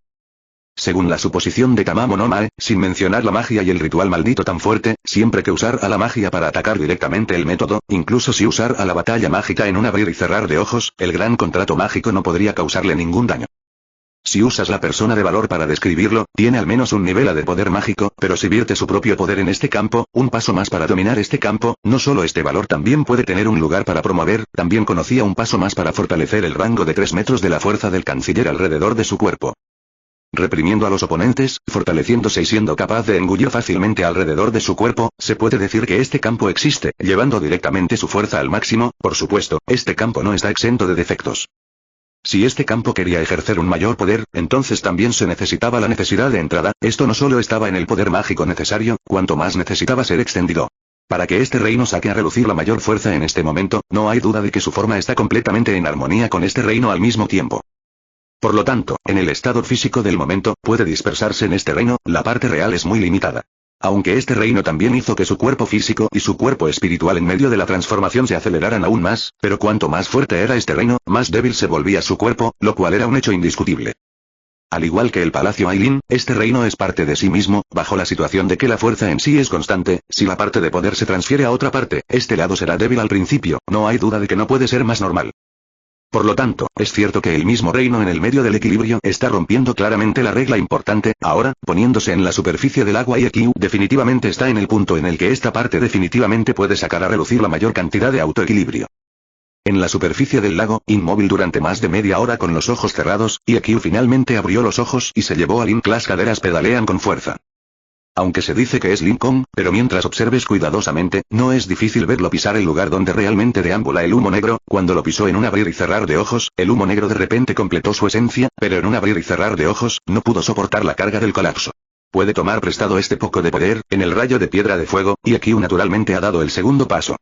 Según la suposición de Tamamo no Mae, sin mencionar la magia y el ritual maldito tan fuerte, siempre que usar a la magia para atacar directamente el método, incluso si usar a la batalla mágica en un abrir y cerrar de ojos, el gran contrato mágico no podría causarle ningún daño. Si usas la persona de valor para describirlo, tiene al menos un nivel A de poder mágico, pero si vierte su propio poder en este campo, un paso más para dominar este campo, no solo este valor también puede tener un lugar para promover, también conocía un paso más para fortalecer el rango de 3 metros de la fuerza del canciller alrededor de su cuerpo. Reprimiendo a los oponentes, fortaleciéndose y siendo capaz de engullir fácilmente alrededor de su cuerpo, se puede decir que este campo existe, llevando directamente su fuerza al máximo, por supuesto, este campo no está exento de defectos. Si este campo quería ejercer un mayor poder, entonces también se necesitaba la necesidad de entrada, esto no solo estaba en el poder mágico necesario, cuanto más necesitaba ser extendido. Para que este reino saque a relucir la mayor fuerza en este momento, no hay duda de que su forma está completamente en armonía con este reino al mismo tiempo. Por lo tanto, en el estado físico del momento, puede dispersarse en este reino, la parte real es muy limitada. Aunque este reino también hizo que su cuerpo físico y su cuerpo espiritual en medio de la transformación se aceleraran aún más, pero cuanto más fuerte era este reino, más débil se volvía su cuerpo, lo cual era un hecho indiscutible. Al igual que el Palacio Ailin, este reino es parte de sí mismo, bajo la situación de que la fuerza en sí es constante, si la parte de poder se transfiere a otra parte, este lado será débil al principio, no hay duda de que no puede ser más normal. Por lo tanto, es cierto que el mismo reino en el medio del equilibrio está rompiendo claramente la regla importante, ahora, poniéndose en la superficie del agua y Ikyu definitivamente está en el punto en el que esta parte definitivamente puede sacar a relucir la mayor cantidad de autoequilibrio. En la superficie del lago, inmóvil durante más de media hora con los ojos cerrados, Ikyu finalmente abrió los ojos y se llevó a Link. Las caderas pedalean con fuerza. Aunque se dice que es Lincoln, pero mientras observes cuidadosamente, no es difícil verlo pisar el lugar donde realmente deambula el humo negro. Cuando lo pisó en un abrir y cerrar de ojos, el humo negro de repente completó su esencia, pero en un abrir y cerrar de ojos, no pudo soportar la carga del colapso. Puede tomar prestado este poco de poder, en el rayo de piedra de fuego, y Ikyu naturalmente ha dado el segundo paso.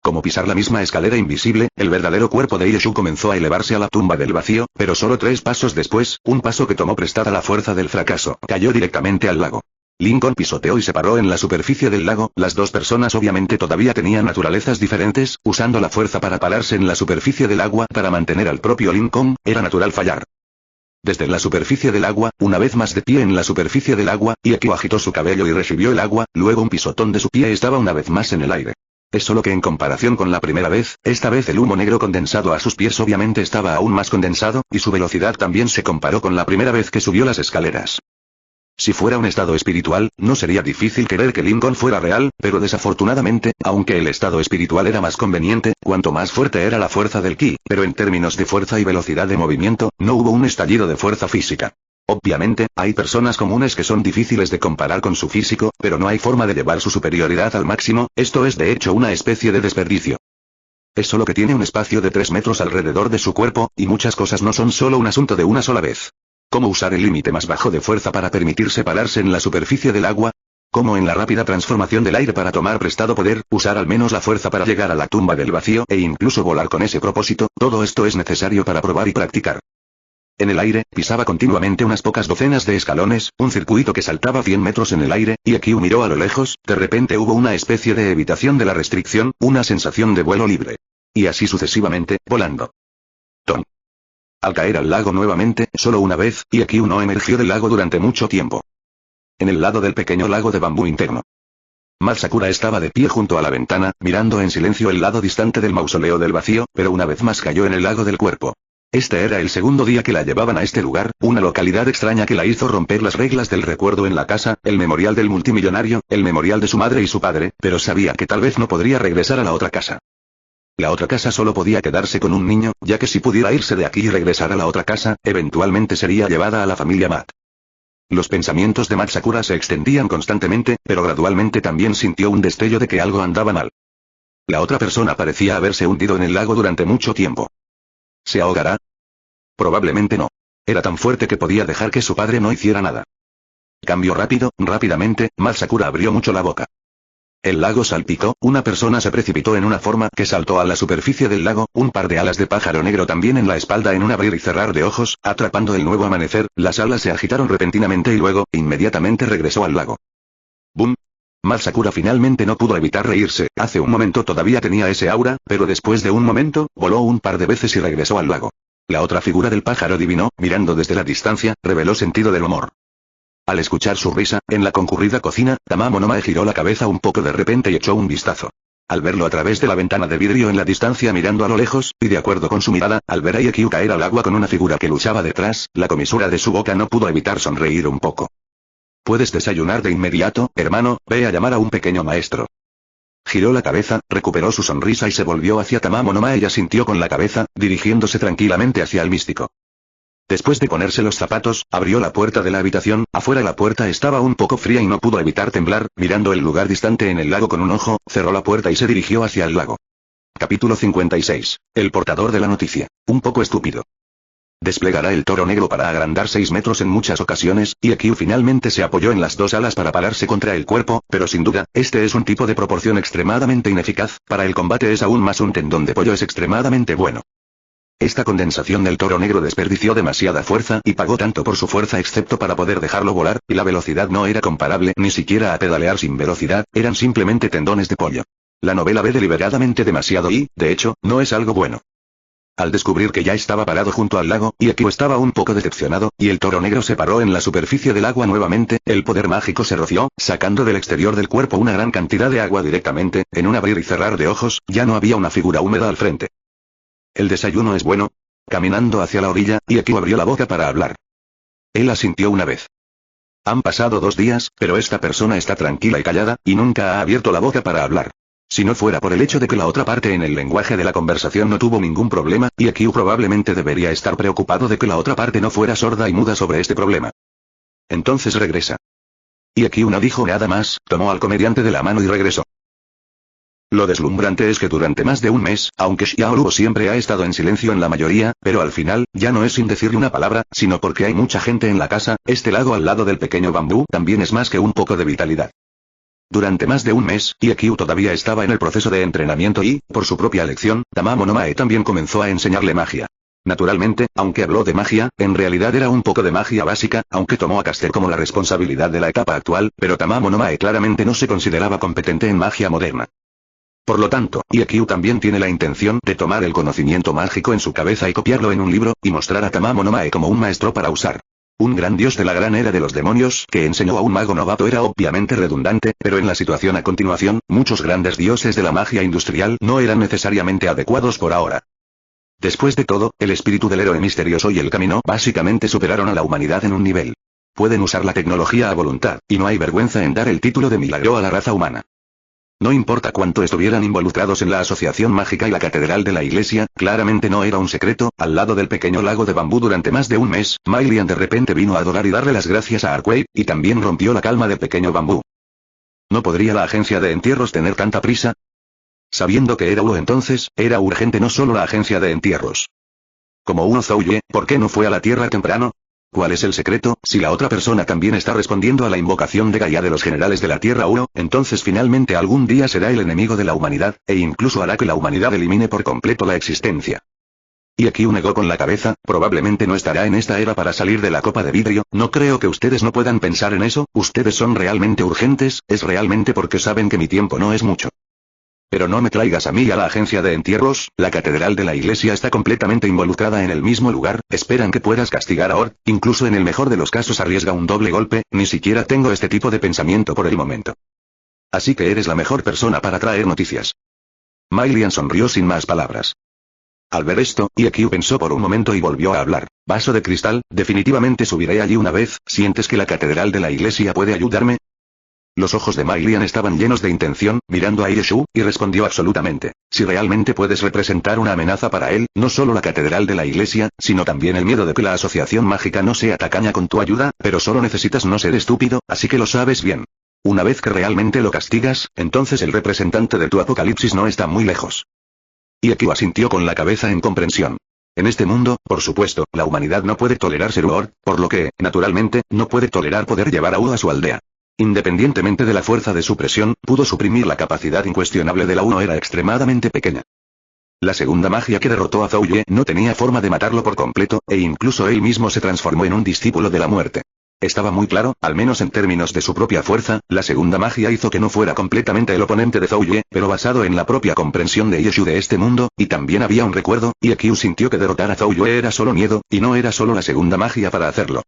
Como pisar la misma escalera invisible, el verdadero cuerpo de Ieshu comenzó a elevarse a la tumba del vacío, pero solo 3 pasos después, un paso que tomó prestada la fuerza del fracaso, cayó directamente al lago. Lincoln pisoteó y se paró en la superficie del lago. Las dos personas obviamente todavía tenían naturalezas diferentes, usando la fuerza para pararse en la superficie del agua para mantener al propio Lincoln, era natural fallar. Desde la superficie del agua, una vez más de pie en la superficie del agua, Ikyu agitó su cabello y recibió el agua, luego un pisotón de su pie estaba una vez más en el aire. Es solo que en comparación con la primera vez, esta vez el humo negro condensado a sus pies obviamente estaba aún más condensado, y su velocidad también se comparó con la primera vez que subió las escaleras. Si fuera un estado espiritual, no sería difícil creer que Lincoln fuera real, pero desafortunadamente, aunque el estado espiritual era más conveniente, cuanto más fuerte era la fuerza del ki, pero en términos de fuerza y velocidad de movimiento, no hubo un estallido de fuerza física. Obviamente, hay personas comunes que son difíciles de comparar con su físico, pero no hay forma de llevar su superioridad al máximo, esto es de hecho una especie de desperdicio. Es solo que tiene un espacio de 3 metros alrededor de su cuerpo, y muchas cosas no son solo un asunto de una sola vez. ¿Cómo usar el límite más bajo de fuerza para permitirse pararse en la superficie del agua? ¿Cómo en la rápida transformación del aire para tomar prestado poder, usar al menos la fuerza para llegar a la tumba del vacío e incluso volar con ese propósito? Todo esto es necesario para probar y practicar. En el aire, pisaba continuamente unas pocas docenas de escalones, un circuito que saltaba 100 metros en el aire, y Ikyu miró a lo lejos, de repente hubo una especie de evitación de la restricción, una sensación de vuelo libre. Y así sucesivamente, volando. Tom. Al caer al lago nuevamente, solo una vez, Ikyu no emergió del lago durante mucho tiempo. En el lado del pequeño lago de bambú interno. Masakura estaba de pie junto a la ventana, mirando en silencio el lado distante del mausoleo del vacío, pero una vez más cayó en el lago del cuerpo. Este era el segundo día que la llevaban a este lugar, una localidad extraña que la hizo romper las reglas del recuerdo en la casa, el memorial del multimillonario, el memorial de su madre y su padre, pero sabía que tal vez no podría regresar a la otra casa. La otra casa solo podía quedarse con un niño, ya que si pudiera irse de aquí y regresar a la otra casa, eventualmente sería llevada a la familia Matt. Los pensamientos de Masakura se extendían constantemente, pero gradualmente también sintió un destello de que algo andaba mal. La otra persona parecía haberse hundido en el lago durante mucho tiempo. ¿Se ahogará? Probablemente no. Era tan fuerte que podía dejar que su padre no hiciera nada. Cambio rápido, rápidamente, Masakura abrió mucho la boca. El lago salpicó, una persona se precipitó en una forma que saltó a la superficie del lago, un par de alas de pájaro negro también en la espalda en un abrir y cerrar de ojos, atrapando el nuevo amanecer, las alas se agitaron repentinamente y luego, inmediatamente regresó al lago. ¡Bum! Masakura finalmente no pudo evitar reírse, hace un momento todavía tenía ese aura, pero después de un momento, voló un par de veces y regresó al lago. La otra figura del pájaro divino, mirando desde la distancia, reveló sentido del humor. Al escuchar su risa, en la concurrida cocina, Tamamo no Mae giró la cabeza un poco de repente y echó un vistazo. Al verlo a través de la ventana de vidrio en la distancia mirando a lo lejos, y de acuerdo con su mirada, al ver a Ikyu caer al agua con una figura que luchaba detrás, la comisura de su boca no pudo evitar sonreír un poco. «Puedes desayunar de inmediato, hermano, ve a llamar a un pequeño maestro». Giró la cabeza, recuperó su sonrisa y se volvió hacia Tamamo no Mae y asintió con la cabeza, dirigiéndose tranquilamente hacia el místico. Después de ponerse los zapatos, abrió la puerta de la habitación, afuera la puerta estaba un poco fría y no pudo evitar temblar, mirando el lugar distante en el lago con un ojo, cerró la puerta y se dirigió hacia el lago. Capítulo 56. El portador de la noticia. Un poco estúpido. Desplegará el toro negro para agrandar 6 metros en muchas ocasiones, y Ikyu finalmente se apoyó en las 2 alas para pararse contra el cuerpo, pero sin duda, este es un tipo de proporción extremadamente ineficaz, para el combate es aún más un tendón de pollo es extremadamente bueno. Esta condensación del toro negro desperdició demasiada fuerza y pagó tanto por su fuerza excepto para poder dejarlo volar, y la velocidad no era comparable ni siquiera a pedalear sin velocidad, eran simplemente tendones de pollo. La novela ve deliberadamente demasiado y, de hecho, no es algo bueno. Al descubrir que ya estaba parado junto al lago, Ikyu estaba un poco decepcionado, y el toro negro se paró en la superficie del agua nuevamente, el poder mágico se roció, sacando del exterior del cuerpo una gran cantidad de agua directamente, en un abrir y cerrar de ojos, ya no había una figura húmeda al frente. ¿El desayuno es bueno? Caminando hacia la orilla, Iakiu abrió la boca para hablar. Él asintió una vez. Han pasado 2 días, pero esta persona está tranquila y callada, y nunca ha abierto la boca para hablar. Si no fuera por el hecho de que la otra parte en el lenguaje de la conversación no tuvo ningún problema, Iakiu probablemente debería estar preocupado de que la otra parte no fuera sorda y muda sobre este problema. Entonces regresa. Iakiu no dijo nada más, tomó al comediante de la mano y regresó. Lo deslumbrante es que durante más de un mes, aunque Xiaoluo siempre ha estado en silencio en la mayoría, pero al final, ya no es sin decirle una palabra, sino porque hay mucha gente en la casa, este lago al lado del pequeño bambú también es más que un poco de vitalidad. Durante más de un mes, Iakiu todavía estaba en el proceso de entrenamiento y, por su propia elección, Tamamo no Mae también comenzó a enseñarle magia. Naturalmente, aunque habló de magia, en realidad era un poco de magia básica, aunque tomó a Caster como la responsabilidad de la etapa actual, pero Tamamo no Mae claramente no se consideraba competente en magia moderna. Por lo tanto, Iakiu también tiene la intención de tomar el conocimiento mágico en su cabeza y copiarlo en un libro, y mostrar a Tamamo no Mae como un maestro para usar. Un gran dios de la gran era de los demonios que enseñó a un mago novato era obviamente redundante, pero en la situación a continuación, muchos grandes dioses de la magia industrial no eran necesariamente adecuados por ahora. Después de todo, el espíritu del héroe misterioso y el camino básicamente superaron a la humanidad en un nivel. Pueden usar la tecnología a voluntad, y no hay vergüenza en dar el título de milagro a la raza humana. No importa cuánto estuvieran involucrados en la asociación mágica y la catedral de la iglesia, claramente no era un secreto, al lado del pequeño lago de bambú durante más de un mes, Mai Lian de repente vino a adorar y darle las gracias a Arkway, y también rompió la calma del pequeño bambú. ¿No podría la agencia de entierros tener tanta prisa? Sabiendo que era uno entonces, era urgente no solo la agencia de entierros. Como uno Zouye, ¿por qué no fue a la tierra temprano? ¿Cuál es el secreto? Si la otra persona también está respondiendo a la invocación de Gaia de los generales de la Tierra 1, entonces finalmente algún día será el enemigo de la humanidad, e incluso hará que la humanidad elimine por completo la existencia. Y aquí negó con la cabeza, probablemente no estará en esta era para salir de la copa de vidrio, no creo que ustedes no puedan pensar en eso, ustedes son realmente urgentes, es realmente porque saben que mi tiempo no es mucho. Pero no me traigas a mí a la agencia de entierros, la catedral de la iglesia está completamente involucrada en el mismo lugar, esperan que puedas castigar a Or, incluso en el mejor de los casos arriesga un doble golpe, ni siquiera tengo este tipo de pensamiento por el momento. Así que eres la mejor persona para traer noticias. Mai Lian sonrió sin más palabras. Al ver esto, Iakiu pensó por un momento y volvió a hablar. Vaso de cristal, definitivamente subiré allí una vez, ¿sientes que la catedral de la iglesia puede ayudarme? Los ojos de Mai Lian estaban llenos de intención, mirando a Ireshu, y respondió absolutamente. Si realmente puedes representar una amenaza para él, no solo la catedral de la iglesia, sino también el miedo de que la asociación mágica no sea tacaña con tu ayuda, pero solo necesitas no ser estúpido, así que lo sabes bien. Una vez que realmente lo castigas, entonces el representante de tu apocalipsis no está muy lejos. Iakiu asintió con la cabeza en comprensión. En este mundo, por supuesto, la humanidad no puede tolerar ser Uor, por lo que, naturalmente, no puede tolerar poder llevar a Uo a su aldea. Independientemente de la fuerza de su presión, pudo suprimir la capacidad incuestionable de la Uno era extremadamente pequeña. La segunda magia que derrotó a Zouye no tenía forma de matarlo por completo, e incluso él mismo se transformó en un discípulo de la muerte. Estaba muy claro, al menos en términos de su propia fuerza, la segunda magia hizo que no fuera completamente el oponente de Zouye, pero basado en la propia comprensión de Ieshu de este mundo, y también había un recuerdo, y Iakiu sintió que derrotar a Zouye era solo miedo, y no era solo la segunda magia para hacerlo.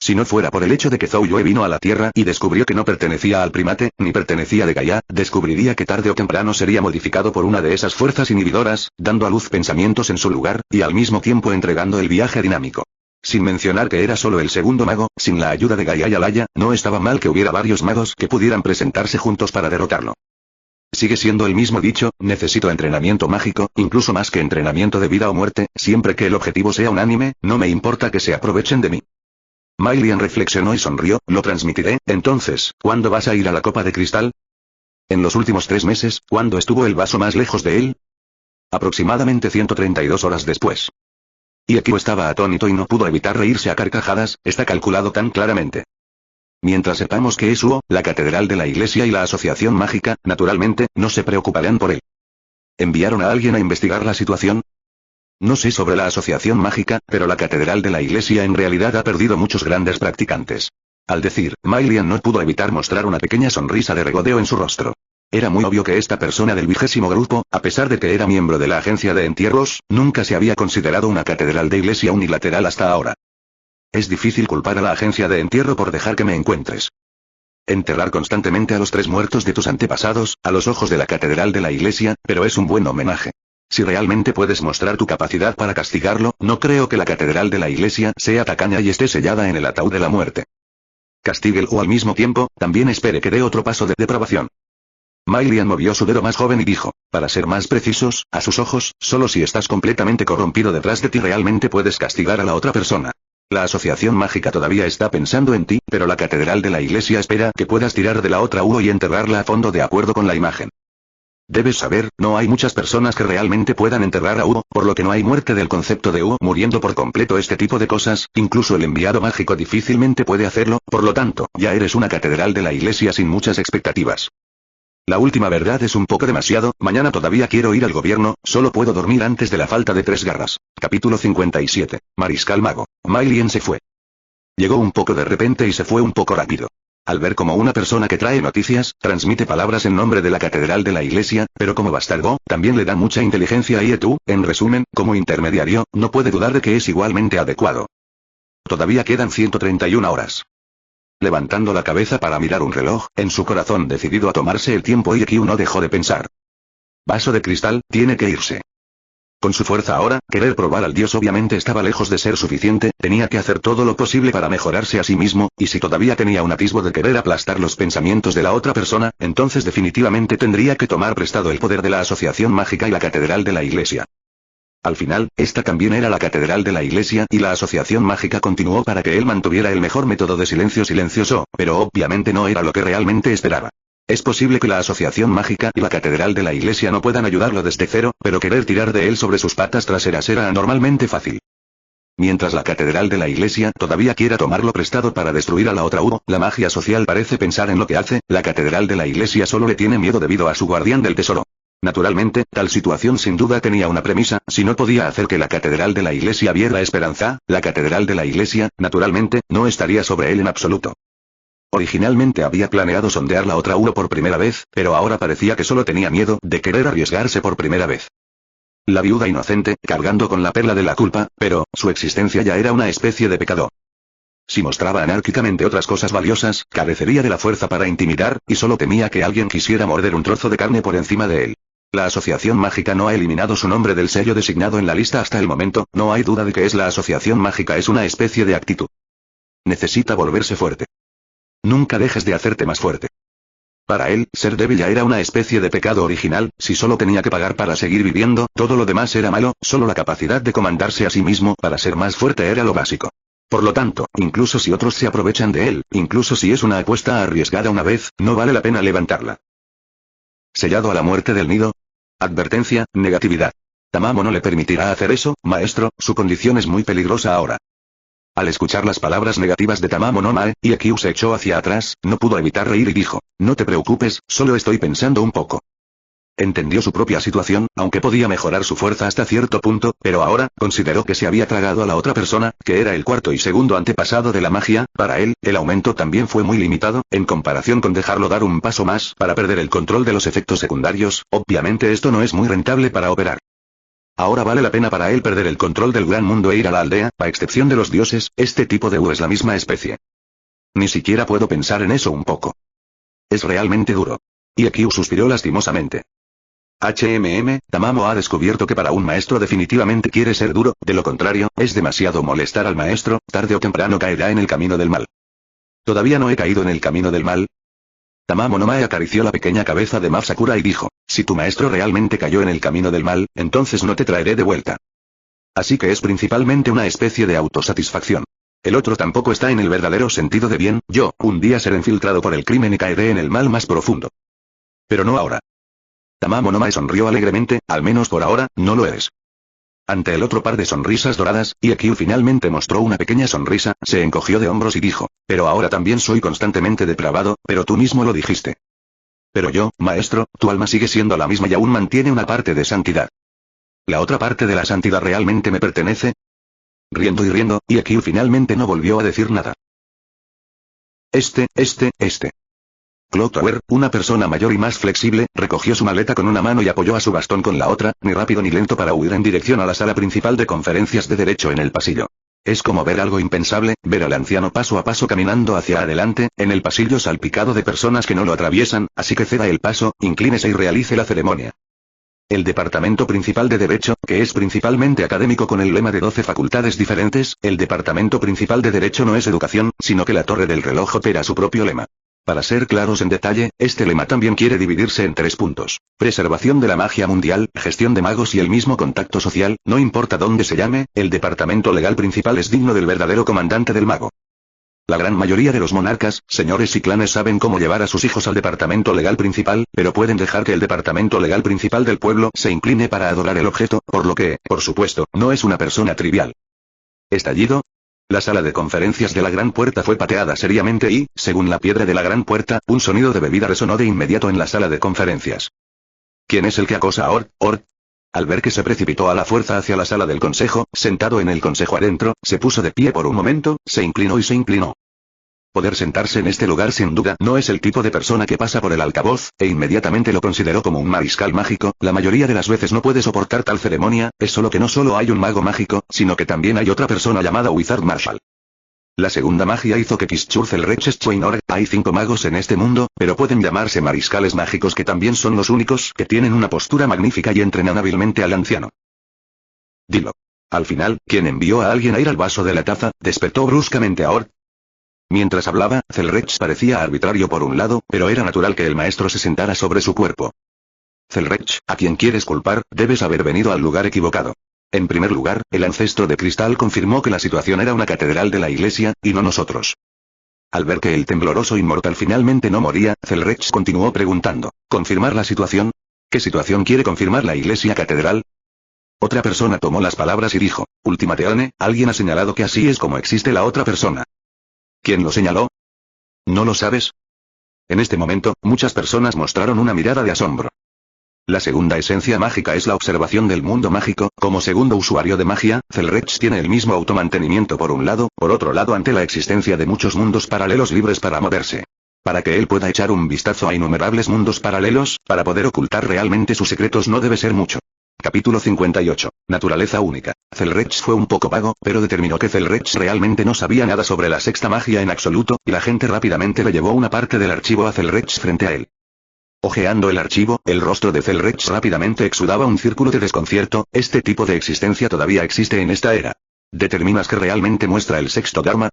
Si no fuera por el hecho de que Zouye vino a la Tierra y descubrió que no pertenecía al primate, ni pertenecía de Gaia, descubriría que tarde o temprano sería modificado por una de esas fuerzas inhibidoras, dando a luz pensamientos en su lugar, y al mismo tiempo entregando el viaje dinámico. Sin mencionar que era solo el segundo mago, sin la ayuda de Gaia y Alaya, no estaba mal que hubiera varios magos que pudieran presentarse juntos para derrotarlo. Sigue siendo el mismo dicho, necesito entrenamiento mágico, incluso más que entrenamiento de vida o muerte, siempre que el objetivo sea unánime, no me importa que se aprovechen de mí. Mai Lian reflexionó y sonrió, lo transmitiré, entonces, ¿cuándo vas a ir a la copa de cristal? En los últimos 3 meses, ¿cuándo estuvo el vaso más lejos de él? Aproximadamente 132 horas después. Iakiu estaba atónito y no pudo evitar reírse a carcajadas, está calculado tan claramente. Mientras sepamos que es Uo, la catedral de la iglesia y la asociación mágica, naturalmente, no se preocuparán por él. ¿Enviaron a alguien a investigar la situación? No sé sobre la asociación mágica, pero la catedral de la iglesia en realidad ha perdido muchos grandes practicantes. Al decir, Mai Lian no pudo evitar mostrar una pequeña sonrisa de regodeo en su rostro. Era muy obvio que esta persona del 20º grupo, a pesar de que era miembro de la agencia de entierros, nunca se había considerado una catedral de iglesia unilateral hasta ahora. Es difícil culpar a la agencia de entierro por dejar que me encuentres. Enterrar constantemente a los 3 muertos de tus antepasados, a los ojos de la catedral de la iglesia, pero es un buen homenaje. Si realmente puedes mostrar tu capacidad para castigarlo, no creo que la catedral de la iglesia sea tacaña y esté sellada en el ataúd de la muerte. Castíguelo o al mismo tiempo, también espere que dé otro paso de depravación. Mailian movió su dedo más joven y dijo, para ser más precisos, a sus ojos, solo si estás completamente corrompido detrás de ti realmente puedes castigar a la otra persona. La asociación mágica todavía está pensando en ti, pero la catedral de la iglesia espera que puedas tirar de la otra Huo y enterrarla a fondo de acuerdo con la imagen. Debes saber, no hay muchas personas que realmente puedan enterrar a Huo, por lo que no hay muerte del concepto de Huo muriendo por completo. Este tipo de cosas, incluso el enviado mágico difícilmente puede hacerlo, por lo tanto, ya eres una catedral de la iglesia sin muchas expectativas. La última verdad es un poco demasiado, mañana todavía quiero ir al gobierno, solo puedo dormir antes de la falta de 3 garras. Capítulo 57. Mariscal Mago. Mailian se fue. Llegó un poco de repente y se fue un poco rápido. Al ver como una persona que trae noticias, transmite palabras en nombre de la catedral de la iglesia, pero como bastardo, también le da mucha inteligencia a Yetu, en resumen, como intermediario, no puede dudar de que es igualmente adecuado. Todavía quedan 131 horas. Levantando la cabeza para mirar un reloj, en su corazón decidido a tomarse el tiempo Ikyu no dejó de pensar. Vaso de cristal, tiene que irse. Con su fuerza ahora, querer probar al dios obviamente estaba lejos de ser suficiente, tenía que hacer todo lo posible para mejorarse a sí mismo, y si todavía tenía un atisbo de querer aplastar los pensamientos de la otra persona, entonces definitivamente tendría que tomar prestado el poder de la asociación mágica y la catedral de la iglesia. Al final, esta también era la catedral de la iglesia y la asociación mágica continuó para que él mantuviera el mejor método de silencio silencioso, pero obviamente no era lo que realmente esperaba. Es posible que la asociación mágica y la catedral de la iglesia no puedan ayudarlo desde cero, pero querer tirar de él sobre sus patas traseras era anormalmente fácil. Mientras la catedral de la iglesia todavía quiera tomarlo prestado para destruir a la otra Huo, la magia social parece pensar en lo que hace, la catedral de la iglesia solo le tiene miedo debido a su guardián del tesoro. Naturalmente, tal situación sin duda tenía una premisa, si no podía hacer que la catedral de la iglesia viera esperanza, la catedral de la iglesia, naturalmente, no estaría sobre él en absoluto. Originalmente había planeado sondear la otra Huo por primera vez, pero ahora parecía que solo tenía miedo de querer arriesgarse por primera vez. La viuda inocente, cargando con la perla de la culpa, pero, su existencia ya era una especie de pecado. Si mostraba anárquicamente otras cosas valiosas, carecería de la fuerza para intimidar, y solo temía que alguien quisiera morder un trozo de carne por encima de él. La asociación mágica no ha eliminado su nombre del sello designado en la lista hasta el momento, no hay duda de que es la asociación mágica, es una especie de actitud. Necesita volverse fuerte. Nunca dejes de hacerte más fuerte. Para él, ser débil ya era una especie de pecado original, si solo tenía que pagar para seguir viviendo, todo lo demás era malo, solo la capacidad de comandarse a sí mismo para ser más fuerte era lo básico. Por lo tanto, incluso si otros se aprovechan de él, incluso si es una apuesta arriesgada una vez, no vale la pena levantarla. Sellado a la muerte del nido. Advertencia, negatividad. Tamamo no le permitirá hacer eso, maestro, su condición es muy peligrosa ahora. Al escuchar las palabras negativas de Tamamo no Mae, Ikyu se echó hacia atrás, no pudo evitar reír y dijo, no te preocupes, solo estoy pensando un poco. Entendió su propia situación, aunque podía mejorar su fuerza hasta cierto punto, pero ahora, consideró que se había tragado a la otra persona, que era el cuarto y segundo antepasado de la magia, para él, el aumento también fue muy limitado, en comparación con dejarlo dar un paso más para perder el control de los efectos secundarios, obviamente esto no es muy rentable para operar. Ahora vale la pena para él perder el control del gran mundo e ir a la aldea, a excepción de los dioses, este tipo de Wu es la misma especie. Ni siquiera puedo pensar en eso un poco. Es realmente duro. Ikyu suspiró lastimosamente. Tamamo ha descubierto que para un maestro definitivamente quiere ser duro, de lo contrario, es demasiado molestar al maestro, tarde o temprano caerá en el camino del mal. ¿Todavía no he caído en el camino del mal? Tamamo no Mae acarició la pequeña cabeza de Mafsakura y dijo, si tu maestro realmente cayó en el camino del mal, entonces no te traeré de vuelta. Así que es principalmente una especie de autosatisfacción. El otro tampoco está en el verdadero sentido de bien, yo, un día seré infiltrado por el crimen y caeré en el mal más profundo. Pero no ahora. Tamamo no Mae sonrió alegremente, al menos por ahora, no lo eres. Ante el otro par de sonrisas doradas, Ikyu finalmente mostró una pequeña sonrisa, se encogió de hombros y dijo, pero ahora también soy constantemente depravado, pero tú mismo lo dijiste. Pero yo, maestro, tu alma sigue siendo la misma y aún mantiene una parte de santidad. ¿La otra parte de la santidad realmente me pertenece? Riendo y riendo, Ikyu finalmente no volvió a decir nada. Clock Tower, una persona mayor y más flexible, recogió su maleta con una mano y apoyó a su bastón con la otra, ni rápido ni lento para huir en dirección a la sala principal de conferencias de derecho en el pasillo. Es como ver algo impensable, ver al anciano paso a paso caminando hacia adelante, en el pasillo salpicado de personas que no lo atraviesan, así que ceda el paso, inclínese y realice la ceremonia. El departamento principal de Derecho, que es principalmente académico con el lema de 12 facultades diferentes, el departamento principal de Derecho no es educación, sino que la Torre del Reloj opera su propio lema. Para ser claros en detalle, este lema también quiere dividirse en 3 puntos. Preservación de la magia mundial, gestión de magos y el mismo contacto social, no importa dónde se llame, el departamento legal principal es digno del verdadero comandante del mago. La gran mayoría de los monarcas, señores y clanes saben cómo llevar a sus hijos al departamento legal principal, pero pueden dejar que el departamento legal principal del pueblo se incline para adorar el objeto, por lo que, por supuesto, no es una persona trivial. ¿Estallido? La sala de conferencias de la gran puerta fue pateada seriamente y, según la piedra de la gran puerta, un sonido de bebida resonó de inmediato en la sala de conferencias. ¿Quién es el que acosa a Ord? Al ver que se precipitó a la fuerza hacia la sala del consejo, sentado en el consejo adentro, se puso de pie por un momento, se inclinó y se inclinó. Poder sentarse en este lugar sin duda no es el tipo de persona que pasa por el altavoz, e inmediatamente lo consideró como un mariscal mágico. La mayoría de las veces no puede soportar tal ceremonia, es solo que no solo hay un mago mágico, sino que también hay otra persona llamada Wizard Marshall. La segunda magia hizo que hay 5 magos en este mundo, pero pueden llamarse mariscales mágicos que también son los únicos que tienen una postura magnífica y entrenan hábilmente al anciano. Dilo. Al final, quien envió a alguien a ir al vaso de la taza, despertó bruscamente a Ord. Mientras hablaba, Celrech parecía arbitrario por un lado, pero era natural que el maestro se sentara sobre su cuerpo. Celrech, a quien quieres culpar, debes haber venido al lugar equivocado. En primer lugar, el ancestro de cristal confirmó que la situación era una catedral de la iglesia, y no nosotros. Al ver que el tembloroso inmortal finalmente no moría, Celrech continuó preguntando, ¿confirmar la situación? ¿Qué situación quiere confirmar la iglesia catedral? Otra persona tomó las palabras y dijo, Ultimateane, alguien ha señalado que así es como existe la otra persona. ¿Quién lo señaló? ¿No lo sabes? En este momento, muchas personas mostraron una mirada de asombro. La segunda esencia mágica es la observación del mundo mágico. Como segundo usuario de magia, Celrech tiene el mismo automantenimiento por un lado, por otro lado ante la existencia de muchos mundos paralelos libres para moverse. Para que él pueda echar un vistazo a innumerables mundos paralelos, para poder ocultar realmente sus secretos no debe ser mucho. Capítulo 58. Naturaleza única. Celrech fue un poco vago, pero determinó que Celrech realmente no sabía nada sobre la sexta magia en absoluto, y la gente rápidamente le llevó una parte del archivo a Celrech frente a él. Ojeando el archivo, el rostro de Celrech rápidamente exudaba un círculo de desconcierto. Este tipo de existencia todavía existe en esta era. ¿Determinas que realmente muestra el sexto Dharma?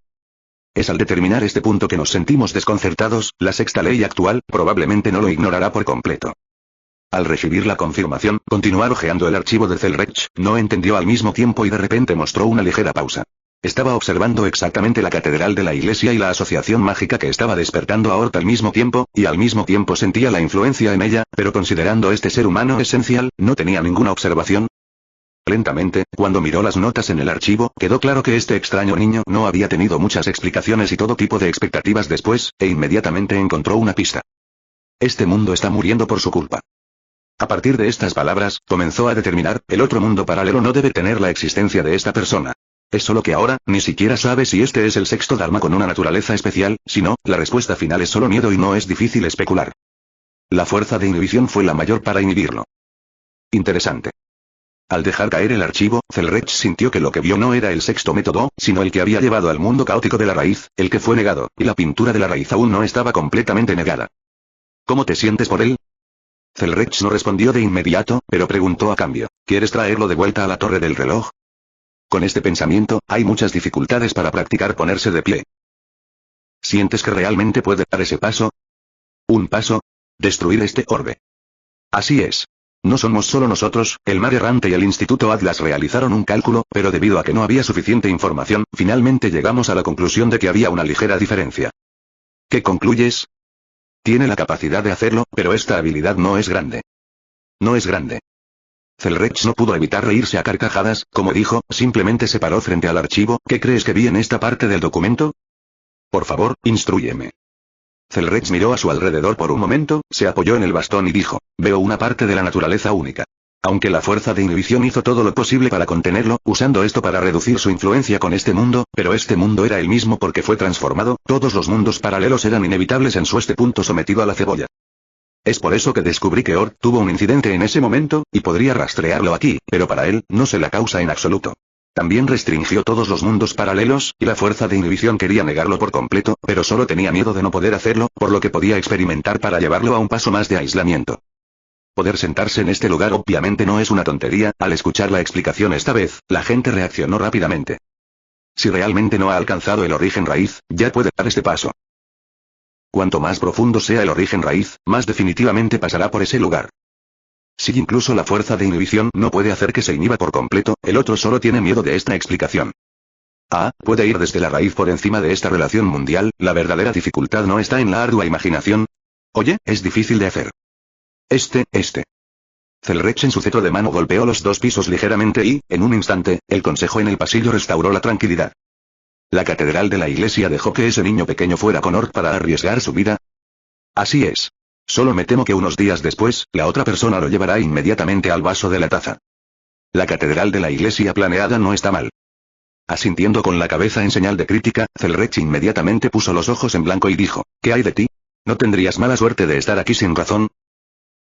Es al determinar este punto que nos sentimos desconcertados. La sexta ley actual probablemente no lo ignorará por completo. Al recibir la confirmación, continuar hojeando el archivo de Celrech, no entendió al mismo tiempo y de repente mostró una ligera pausa. Estaba observando exactamente la catedral de la iglesia y la asociación mágica que estaba despertando a Ord al mismo tiempo, y al mismo tiempo sentía la influencia en ella, pero considerando este ser humano esencial, no tenía ninguna observación. Lentamente, cuando miró las notas en el archivo, quedó claro que este extraño niño no había tenido muchas explicaciones y todo tipo de expectativas después, e inmediatamente encontró una pista. Este mundo está muriendo por su culpa. A partir de estas palabras, comenzó a determinar, el otro mundo paralelo no debe tener la existencia de esta persona. Es solo que ahora, ni siquiera sabe si este es el sexto Dharma con una naturaleza especial, si no, la respuesta final es solo miedo y no es difícil especular. La fuerza de inhibición fue la mayor para inhibirlo. Interesante. Al dejar caer el archivo, Celrech sintió que lo que vio no era el sexto método, sino el que había llevado al mundo caótico de la raíz, el que fue negado, y la pintura de la raíz aún no estaba completamente negada. ¿Cómo te sientes por él? Celrech no respondió de inmediato, pero preguntó a cambio, ¿quieres traerlo de vuelta a la torre del reloj? Con este pensamiento, hay muchas dificultades para practicar ponerse de pie. ¿Sientes que realmente puede dar ese paso? ¿Un paso? Destruir este orbe. Así es. No somos solo nosotros, el mar errante y el Instituto Atlas realizaron un cálculo, pero debido a que no había suficiente información, finalmente llegamos a la conclusión de que había una ligera diferencia. ¿Qué concluyes? Tiene la capacidad de hacerlo, pero esta habilidad no es grande. No es grande. Celrech no pudo evitar reírse a carcajadas, como dijo, simplemente se paró frente al archivo. ¿Qué crees que vi en esta parte del documento? Por favor, instrúyeme. Celrech miró a su alrededor por un momento, se apoyó en el bastón y dijo, veo una parte de la naturaleza única. Aunque la fuerza de inhibición hizo todo lo posible para contenerlo, usando esto para reducir su influencia con este mundo, pero este mundo era el mismo porque fue transformado, todos los mundos paralelos eran inevitables en su este punto sometido a la cebolla. Es por eso que descubrí que Ord tuvo un incidente en ese momento, y podría rastrearlo aquí, pero para él, no se la causa en absoluto. También restringió todos los mundos paralelos, y la fuerza de inhibición quería negarlo por completo, pero solo tenía miedo de no poder hacerlo, por lo que podía experimentar para llevarlo a un paso más de aislamiento. Poder sentarse en este lugar obviamente no es una tontería. Al escuchar la explicación esta vez, la gente reaccionó rápidamente. Si realmente no ha alcanzado el origen raíz, ya puede dar este paso. Cuanto más profundo sea el origen raíz, más definitivamente pasará por ese lugar. Si incluso la fuerza de inhibición no puede hacer que se inhiba por completo, el otro solo tiene miedo de esta explicación. Puede ir desde la raíz por encima de esta relación mundial. La verdadera dificultad no está en la ardua imaginación. Oye, es difícil de hacer. Zelrech en su cetro de mano golpeó los 2 pisos ligeramente y, en un instante, el consejo en el pasillo restauró la tranquilidad. La catedral de la iglesia dejó que ese niño pequeño fuera con Ord para arriesgar su vida. Así es. Solo me temo que unos días después, la otra persona lo llevará inmediatamente al vaso de la taza. La catedral de la iglesia planeada no está mal. Asintiendo con la cabeza en señal de crítica, Zelrech inmediatamente puso los ojos en blanco y dijo, ¿qué hay de ti? ¿No tendrías mala suerte de estar aquí sin razón?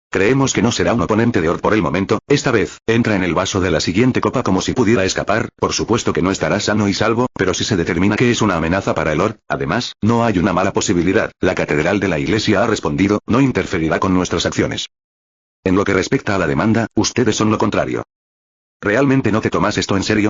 Creemos que no será un oponente de Ord por el momento. Esta vez, entra en el vaso de la siguiente copa como si pudiera escapar. Por supuesto que no estará sano y salvo, pero si se determina que es una amenaza para el Ord, además, no hay una mala posibilidad. La catedral de la iglesia ha respondido, no interferirá con nuestras acciones. En lo que respecta a la demanda, ustedes son lo contrario. ¿Realmente no te tomas esto en serio?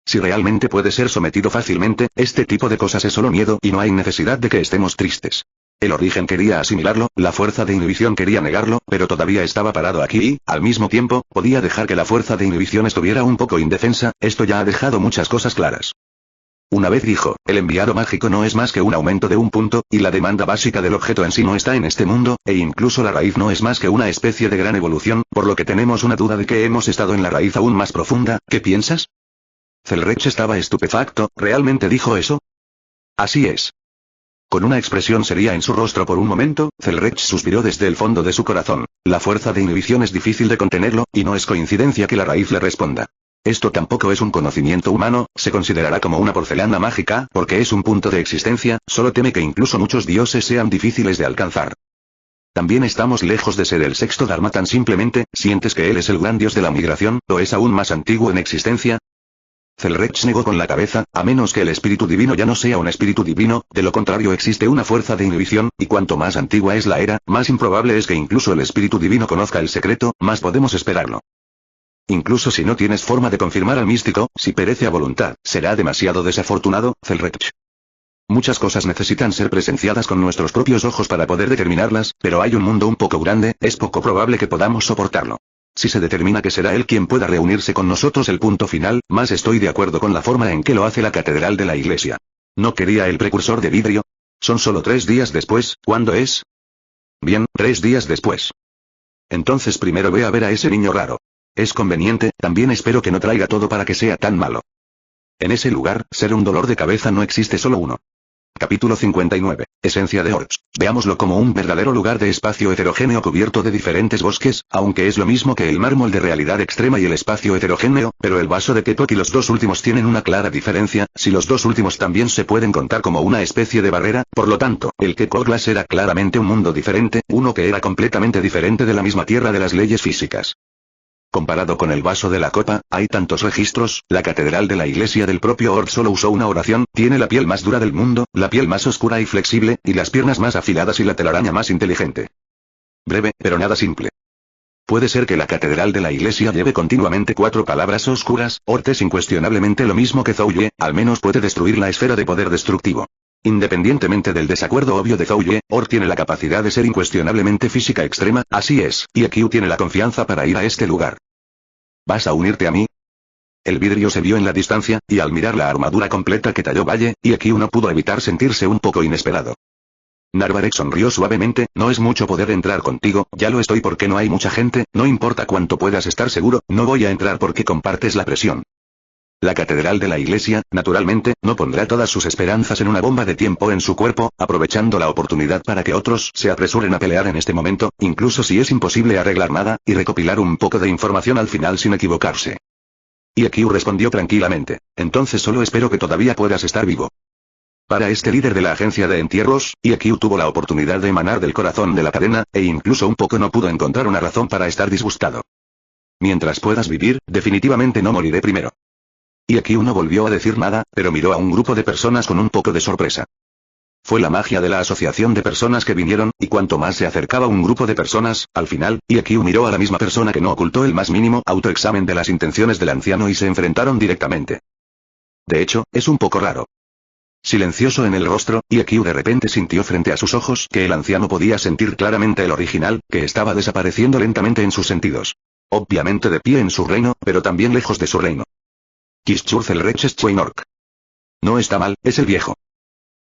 Si realmente puede ser sometido fácilmente, este tipo de cosas es solo miedo y no hay necesidad de que estemos tristes. El origen quería asimilarlo, la fuerza de inhibición quería negarlo, pero todavía estaba parado aquí y, al mismo tiempo, podía dejar que la fuerza de inhibición estuviera un poco indefensa. Esto ya ha dejado muchas cosas claras. Una vez dijo, el enviado mágico no es más que un aumento de un punto, y la demanda básica del objeto en sí no está en este mundo, e incluso la raíz no es más que una especie de gran evolución, por lo que tenemos una duda de que hemos estado en la raíz aún más profunda. ¿Qué piensas? Zelrech estaba estupefacto. ¿Realmente dijo eso? Así es. Con una expresión seria en su rostro por un momento, Zelrech suspiró desde el fondo de su corazón. La fuerza de inhibición es difícil de contenerlo, y no es coincidencia que la raíz le responda. Esto tampoco es un conocimiento humano, se considerará como una porcelana mágica, porque es un punto de existencia, solo teme que incluso muchos dioses sean difíciles de alcanzar. También estamos lejos de ser el sexto Dharma. Tan simplemente, ¿sientes que él es el gran dios de la migración, o es aún más antiguo en existencia? Zelrech negó con la cabeza, a menos que el espíritu divino ya no sea un espíritu divino, de lo contrario existe una fuerza de inhibición, y cuanto más antigua es la era, más improbable es que incluso el espíritu divino conozca el secreto, más podemos esperarlo. Incluso si no tienes forma de confirmar al místico, si perece a voluntad, será demasiado desafortunado, Zelrech. Muchas cosas necesitan ser presenciadas con nuestros propios ojos para poder determinarlas, pero hay un mundo un poco grande, es poco probable que podamos soportarlo. Si se determina que será él quien pueda reunirse con nosotros, el punto final, más estoy de acuerdo con la forma en que lo hace la catedral de la iglesia. ¿No quería el precursor de vidrio? Son solo 3 días después. ¿Cuándo es? Bien, 3 días después. Entonces primero ve a ver a ese niño raro. Es conveniente, también espero que no traiga todo para que sea tan malo. En ese lugar, ser un dolor de cabeza no existe, solo uno. Capítulo 59. Esencia de Orcs. Veámoslo como un verdadero lugar de espacio heterogéneo cubierto de diferentes bosques, aunque es lo mismo que el mármol de realidad extrema y el espacio heterogéneo, pero el vaso de Ketot y los 2 últimos tienen una clara diferencia. Si los 2 últimos también se pueden contar como una especie de barrera, por lo tanto, el Ketot Glass era claramente un mundo diferente, uno que era completamente diferente de la misma tierra de las leyes físicas. Comparado con el vaso de la copa, hay tantos registros. La catedral de la iglesia del propio Ord solo usó una oración, tiene la piel más dura del mundo, la piel más oscura y flexible, y las piernas más afiladas y la telaraña más inteligente. Breve, pero nada simple. Puede ser que la catedral de la iglesia lleve continuamente 4 palabras oscuras. Ord es incuestionablemente lo mismo que Zhouye, al menos puede destruir la esfera de poder destructivo. Independientemente del desacuerdo obvio de Zhouye, Ord tiene la capacidad de ser incuestionablemente física extrema, así es, y EQ tiene la confianza para ir a este lugar. ¿Vas a unirte a mí? El vidrio se vio en la distancia, y al mirar la armadura completa que talló Valle, EQ no pudo evitar sentirse un poco inesperado. Narvarek sonrió suavemente. No es mucho poder entrar contigo, ya lo estoy porque no hay mucha gente, no importa cuánto puedas estar seguro, no voy a entrar porque compartes la presión. La catedral de la iglesia, naturalmente, no pondrá todas sus esperanzas en una bomba de tiempo en su cuerpo, aprovechando la oportunidad para que otros se apresuren a pelear en este momento, incluso si es imposible arreglar nada, y recopilar un poco de información al final sin equivocarse. EQ respondió tranquilamente. Entonces solo espero que todavía puedas estar vivo. Para este líder de la agencia de entierros, EQ tuvo la oportunidad de emanar del corazón de la cadena, e incluso un poco no pudo encontrar una razón para estar disgustado. Mientras puedas vivir, definitivamente no moriré primero. EQ no volvió a decir nada, pero miró a un grupo de personas con un poco de sorpresa. Fue la magia de la asociación de personas que vinieron, y cuanto más se acercaba un grupo de personas, al final, Ikyu miró a la misma persona que no ocultó el más mínimo autoexamen de las intenciones del anciano y se enfrentaron directamente. De hecho, es un poco raro. Silencioso en el rostro, Ikyu de repente sintió frente a sus ojos que el anciano podía sentir claramente el original, que estaba desapareciendo lentamente en sus sentidos. Obviamente de pie en su reino, pero también lejos de su reino. Kishchur Zelrech Schweinork. No está mal, es el viejo.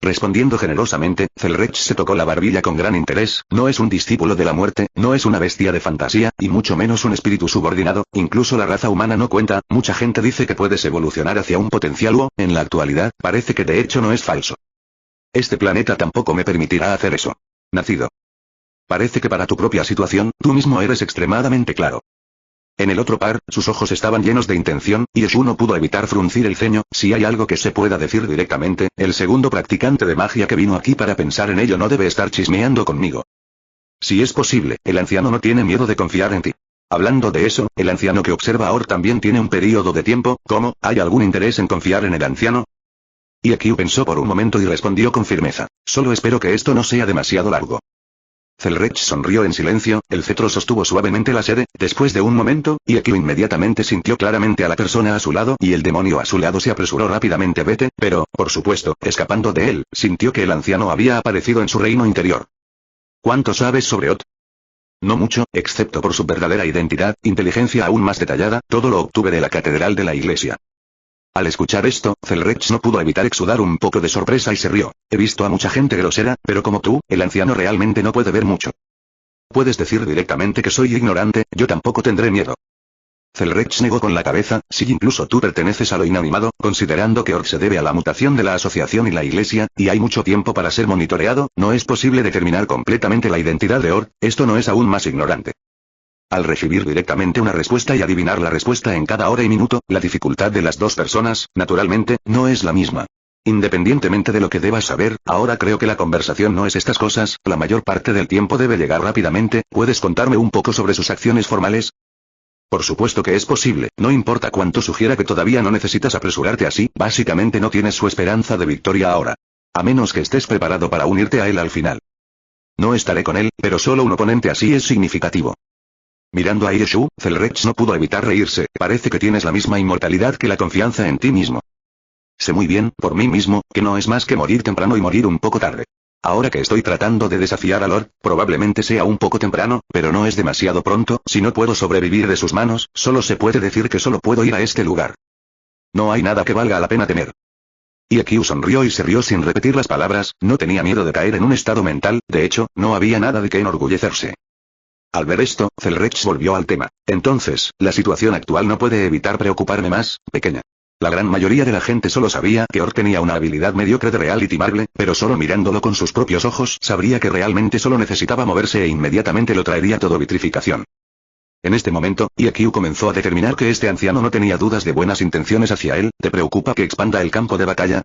Respondiendo generosamente, Zelrech se tocó la barbilla con gran interés, no es un discípulo de la muerte, no es una bestia de fantasía, y mucho menos un espíritu subordinado, incluso la raza humana no cuenta, mucha gente dice que puedes evolucionar hacia un potencial o, en la actualidad, parece que de hecho no es falso. Este planeta tampoco me permitirá hacer eso. Nacido. Parece que para tu propia situación, tú mismo eres extremadamente claro. En el otro par, sus ojos estaban llenos de intención, y Yeshu no pudo evitar fruncir el ceño. Si hay algo que se pueda decir directamente, el segundo practicante de magia que vino aquí para pensar en ello no debe estar chismeando conmigo. Si es posible, el anciano no tiene miedo de confiar en ti. Hablando de eso, el anciano que observa a Or también tiene un periodo de tiempo. ¿Cómo? ¿Hay algún interés en confiar en el anciano? Ikyu pensó por un momento y respondió con firmeza. Solo espero que esto no sea demasiado largo. Zelrech sonrió en silencio, el cetro sostuvo suavemente la sede. Después de un momento, Ikyu inmediatamente sintió claramente a la persona a su lado y el demonio a su lado se apresuró rápidamente vete, pero, por supuesto, escapando de él, sintió que el anciano había aparecido en su reino interior. ¿Cuánto sabes sobre Ot? No mucho, excepto por su verdadera identidad, inteligencia aún más detallada, todo lo obtuve de la catedral de la iglesia. Al escuchar esto, Zelrech no pudo evitar exudar un poco de sorpresa y se rió. He visto a mucha gente grosera, pero como tú, el anciano realmente no puede ver mucho. Puedes decir directamente que soy ignorante, yo tampoco tendré miedo. Zelrech negó con la cabeza, si incluso tú perteneces a lo inanimado, considerando que Orc se debe a la mutación de la asociación y la iglesia, y hay mucho tiempo para ser monitoreado, no es posible determinar completamente la identidad de Orc, esto no es aún más ignorante. Al recibir directamente una respuesta y adivinar la respuesta en cada hora y minuto, la dificultad de las dos personas, naturalmente, no es la misma. Independientemente de lo que debas saber, ahora creo que la conversación no es estas cosas, la mayor parte del tiempo debe llegar rápidamente, ¿puedes contarme un poco sobre sus acciones formales? Por supuesto que es posible, no importa cuánto sugiera que todavía no necesitas apresurarte así, básicamente no tienes su esperanza de victoria ahora. A menos que estés preparado para unirte a él al final. No estaré con él, pero solo un oponente así es significativo. Mirando a Yeshu, Zelrech no pudo evitar reírse, parece que tienes la misma inmortalidad que la confianza en ti mismo. Sé muy bien, por mí mismo, que no es más que morir temprano y morir un poco tarde. Ahora que estoy tratando de desafiar a Lord, probablemente sea un poco temprano, pero no es demasiado pronto, si no puedo sobrevivir de sus manos, solo se puede decir que solo puedo ir a este lugar. No hay nada que valga la pena temer. Ikyu sonrió y se rió sin repetir las palabras, no tenía miedo de caer en un estado mental, de hecho, no había nada de qué enorgullecerse. Al ver esto, Zelrech volvió al tema. Entonces, la situación actual no puede evitar preocuparme más, pequeña. La gran mayoría de la gente solo sabía que Orc tenía una habilidad mediocre de reality marble, pero solo mirándolo con sus propios ojos sabría que realmente solo necesitaba moverse e inmediatamente lo traería todo vitrificación. En este momento, Ikyu comenzó a determinar que este anciano no tenía dudas de buenas intenciones hacia él. ¿Te preocupa que expanda el campo de batalla?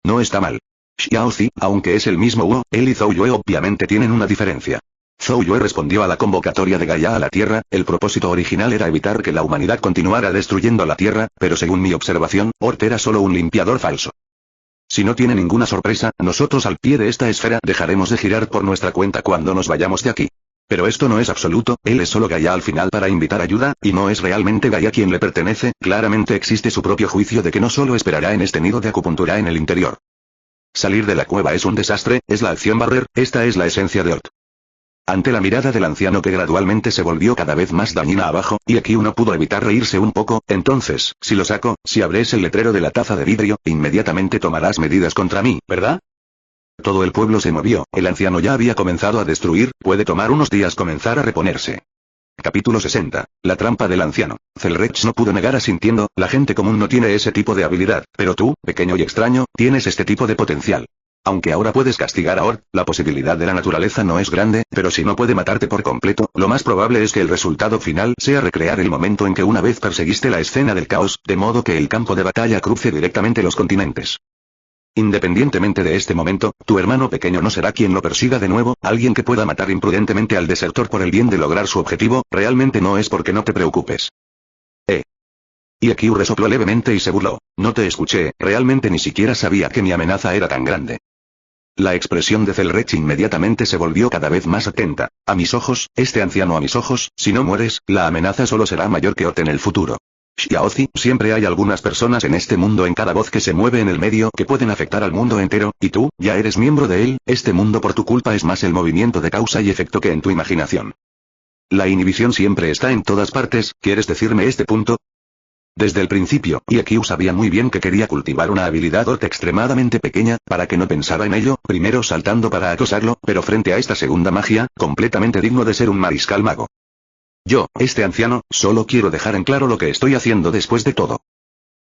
No está mal. Xiao Zi, aunque es el mismo Wu, él y Zhou Yue obviamente tienen una diferencia. Zhou Yue respondió a la convocatoria de Gaia a la Tierra, el propósito original era evitar que la humanidad continuara destruyendo la Tierra, pero según mi observación, Ort era solo un limpiador falso. Si no tiene ninguna sorpresa, nosotros al pie de esta esfera dejaremos de girar por nuestra cuenta cuando nos vayamos de aquí. Pero esto no es absoluto, él es solo Gaia al final para invitar ayuda, y no es realmente Gaia quien le pertenece, claramente existe su propio juicio de que no solo esperará en este nido de acupuntura en el interior. Salir de la cueva es un desastre, es la acción barrer, esta es la esencia de Ort. Ante la mirada del anciano que gradualmente se volvió cada vez más dañina abajo, Ikyu no pudo evitar reírse un poco. Entonces, si lo saco, si abres el letrero de la taza de vidrio, inmediatamente tomarás medidas contra mí, ¿verdad? Todo el pueblo se movió, el anciano ya había comenzado a destruir, puede tomar unos días comenzar a reponerse. Capítulo 60. La trampa del anciano. Zelrech no pudo negar asintiendo, la gente común no tiene ese tipo de habilidad, pero tú, pequeño y extraño, tienes este tipo de potencial. Aunque ahora puedes castigar a Orc, la posibilidad de la naturaleza no es grande, pero si no puede matarte por completo, lo más probable es que el resultado final sea recrear el momento en que una vez perseguiste la escena del caos, de modo que el campo de batalla cruce directamente los continentes. Independientemente de este momento, tu hermano pequeño no será quien lo persiga de nuevo, alguien que pueda matar imprudentemente al desertor por el bien de lograr su objetivo, realmente no es porque no te preocupes. Ikyu resopló levemente y se burló. No te escuché, realmente ni siquiera sabía que mi amenaza era tan grande. La expresión de Zelrech inmediatamente se volvió cada vez más atenta. A mis ojos, este anciano a mis ojos, si no mueres, la amenaza solo será mayor que Ot en el futuro. Xiaozi, siempre hay algunas personas en este mundo en cada voz que se mueve en el medio que pueden afectar al mundo entero, y tú, ya eres miembro de él, este mundo por tu culpa es más el movimiento de causa y efecto que en tu imaginación. La inhibición siempre está en todas partes, ¿quieres decirme este punto? Desde el principio, Iaqiu sabía muy bien que quería cultivar una habilidad Ot extremadamente pequeña, para que no pensara en ello, primero saltando para acosarlo, pero frente a esta segunda magia, completamente digno de ser un mariscal mago. Yo, este anciano, solo quiero dejar en claro lo que estoy haciendo después de todo.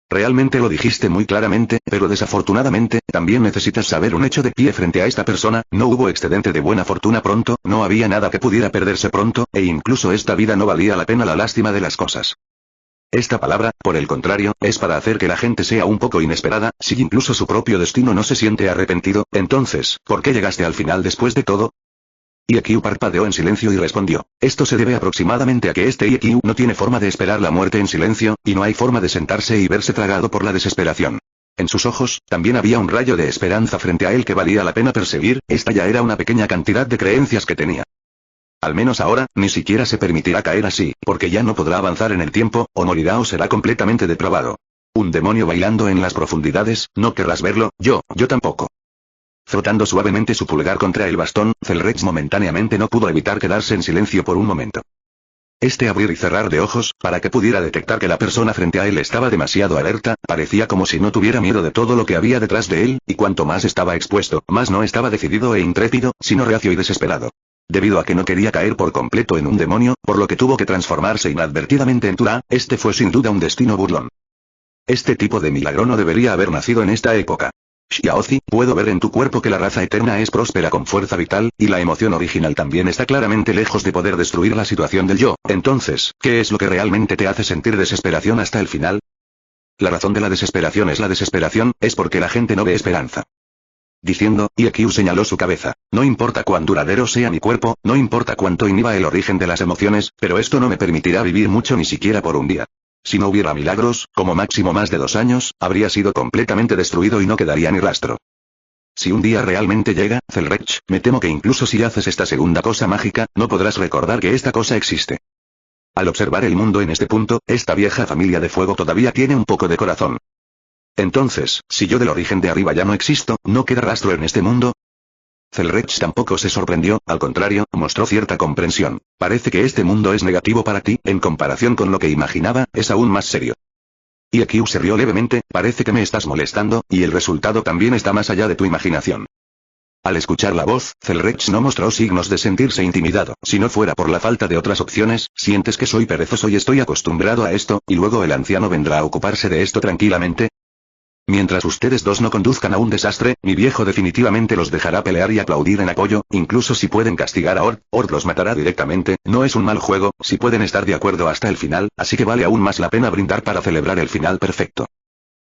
Realmente lo dijiste muy claramente, pero desafortunadamente, también necesitas saber un hecho de pie frente a esta persona, no hubo excedente de buena fortuna pronto, no había nada que pudiera perderse pronto, e incluso esta vida no valía la pena la lástima de las cosas. Esta palabra, por el contrario, es para hacer que la gente sea un poco inesperada, si incluso su propio destino no se siente arrepentido, entonces, ¿por qué llegaste al final después de todo? Iaqiu parpadeó en silencio y respondió, esto se debe aproximadamente a que este Iaqiu no tiene forma de esperar la muerte en silencio, y no hay forma de sentarse y verse tragado por la desesperación. En sus ojos, también había un rayo de esperanza frente a él que valía la pena perseguir, esta ya era una pequeña cantidad de creencias que tenía. Al menos ahora, ni siquiera se permitirá caer así, porque ya no podrá avanzar en el tiempo, o morirá o será completamente depravado. Un demonio bailando en las profundidades, no querrás verlo, yo tampoco. Frotando suavemente su pulgar contra el bastón, Zelrech momentáneamente no pudo evitar quedarse en silencio por un momento. Este abrir y cerrar de ojos, para que pudiera detectar que la persona frente a él estaba demasiado alerta, parecía como si no tuviera miedo de todo lo que había detrás de él, y cuanto más estaba expuesto, más no estaba decidido e intrépido, sino reacio y desesperado. Debido a que no quería caer por completo en un demonio, por lo que tuvo que transformarse inadvertidamente en Tura, este fue sin duda un destino burlón. Este tipo de milagro no debería haber nacido en esta época. Xiaozi, puedo ver en tu cuerpo que la raza eterna es próspera con fuerza vital, y la emoción original también está claramente lejos de poder destruir la situación del yo. Entonces, ¿qué es lo que realmente te hace sentir desesperación hasta el final? La razón de la desesperación, es porque la gente no ve esperanza. Diciendo, Iaqiu señaló su cabeza. No importa cuán duradero sea mi cuerpo, no importa cuánto inhiba el origen de las emociones, pero esto no me permitirá vivir mucho ni siquiera por un día. Si no hubiera milagros, como máximo más de 2 años, habría sido completamente destruido y no quedaría ni rastro. Si un día realmente llega, Zelrech, me temo que incluso si haces esta segunda cosa mágica, no podrás recordar que esta cosa existe. Al observar el mundo en este punto, esta vieja familia de fuego todavía tiene un poco de corazón. Entonces, si yo del origen de arriba ya no existo, ¿no queda rastro en este mundo? Zelrech tampoco se sorprendió, al contrario, mostró cierta comprensión. Parece que este mundo es negativo para ti, en comparación con lo que imaginaba, es aún más serio. Iaqiu se rió levemente, parece que me estás molestando, y el resultado también está más allá de tu imaginación. Al escuchar la voz, Zelrech no mostró signos de sentirse intimidado, si no fuera por la falta de otras opciones, sientes que soy perezoso y estoy acostumbrado a esto, y luego el anciano vendrá a ocuparse de esto tranquilamente. Mientras ustedes dos no conduzcan a un desastre, mi viejo definitivamente los dejará pelear y aplaudir en apoyo, incluso si pueden castigar a Ord los matará directamente, no es un mal juego, si pueden estar de acuerdo hasta el final, así que vale aún más la pena brindar para celebrar el final perfecto.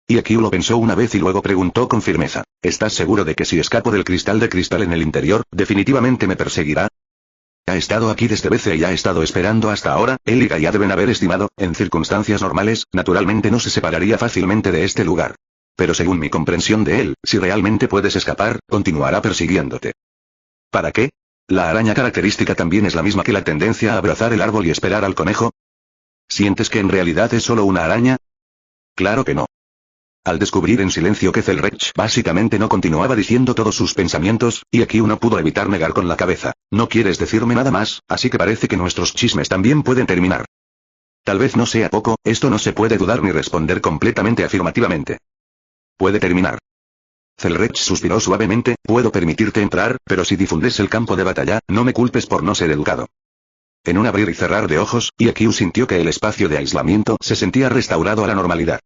Iaqiu lo pensó una vez y luego preguntó con firmeza, ¿estás seguro de que si escapo del cristal de cristal en el interior, definitivamente me perseguirá? Ha estado aquí desde BC y ha estado esperando hasta ahora, él y Gaia deben haber estimado, en circunstancias normales, naturalmente no se separaría fácilmente de este lugar. Pero según mi comprensión de él, si realmente puedes escapar, continuará persiguiéndote. ¿Para qué? ¿La araña característica también es la misma que la tendencia a abrazar el árbol y esperar al conejo? ¿Sientes que en realidad es solo una araña? Claro que no. Al descubrir en silencio que Zelrech básicamente no continuaba diciendo todos sus pensamientos, Iaqiu no pudo evitar negar con la cabeza. No quieres decirme nada más, así que parece que nuestros chismes también pueden terminar. Tal vez no sea poco, esto no se puede dudar ni responder completamente afirmativamente. Puede terminar. Zelrech suspiró suavemente, puedo permitirte entrar, pero si difundes el campo de batalla, no me culpes por no ser educado. En un abrir y cerrar de ojos, Iaqiu sintió que el espacio de aislamiento se sentía restaurado a la normalidad.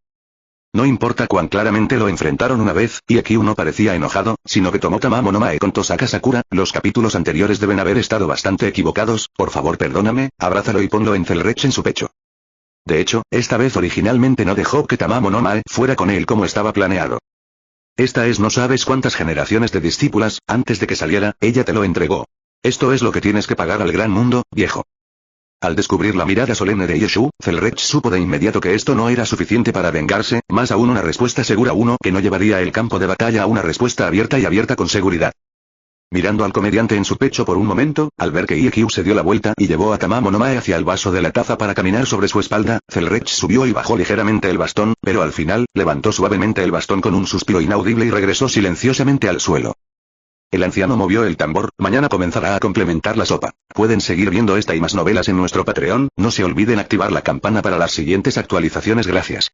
No importa cuán claramente lo enfrentaron una vez, Iaqiu no parecía enojado, sino que tomó Tamamo no Mae con Tosaka Sakura, los capítulos anteriores deben haber estado bastante equivocados, por favor perdóname, abrázalo y ponlo en Zelrech en su pecho. De hecho, esta vez originalmente no dejó que Tamamo no Mae fuera con él como estaba planeado. Esta es no sabes cuántas generaciones de discípulas, antes de que saliera, ella te lo entregó. Esto es lo que tienes que pagar al gran mundo, viejo. Al descubrir la mirada solemne de Yeshu, Zelrech supo de inmediato que esto no era suficiente para vengarse, más aún una respuesta segura que no llevaría el campo de batalla a una respuesta abierta con seguridad. Mirando al comediante en su pecho por un momento, al ver que Ikkyu se dio la vuelta y llevó a Tamamo no Mae hacia el vaso de la taza para caminar sobre su espalda, Zelrech subió y bajó ligeramente el bastón, pero al final, levantó suavemente el bastón con un suspiro inaudible y regresó silenciosamente al suelo. El anciano movió el tambor. Mañana comenzará a complementar la sopa. Pueden seguir viendo esta y más novelas en nuestro Patreon. No se olviden activar la campana para las siguientes actualizaciones. Gracias.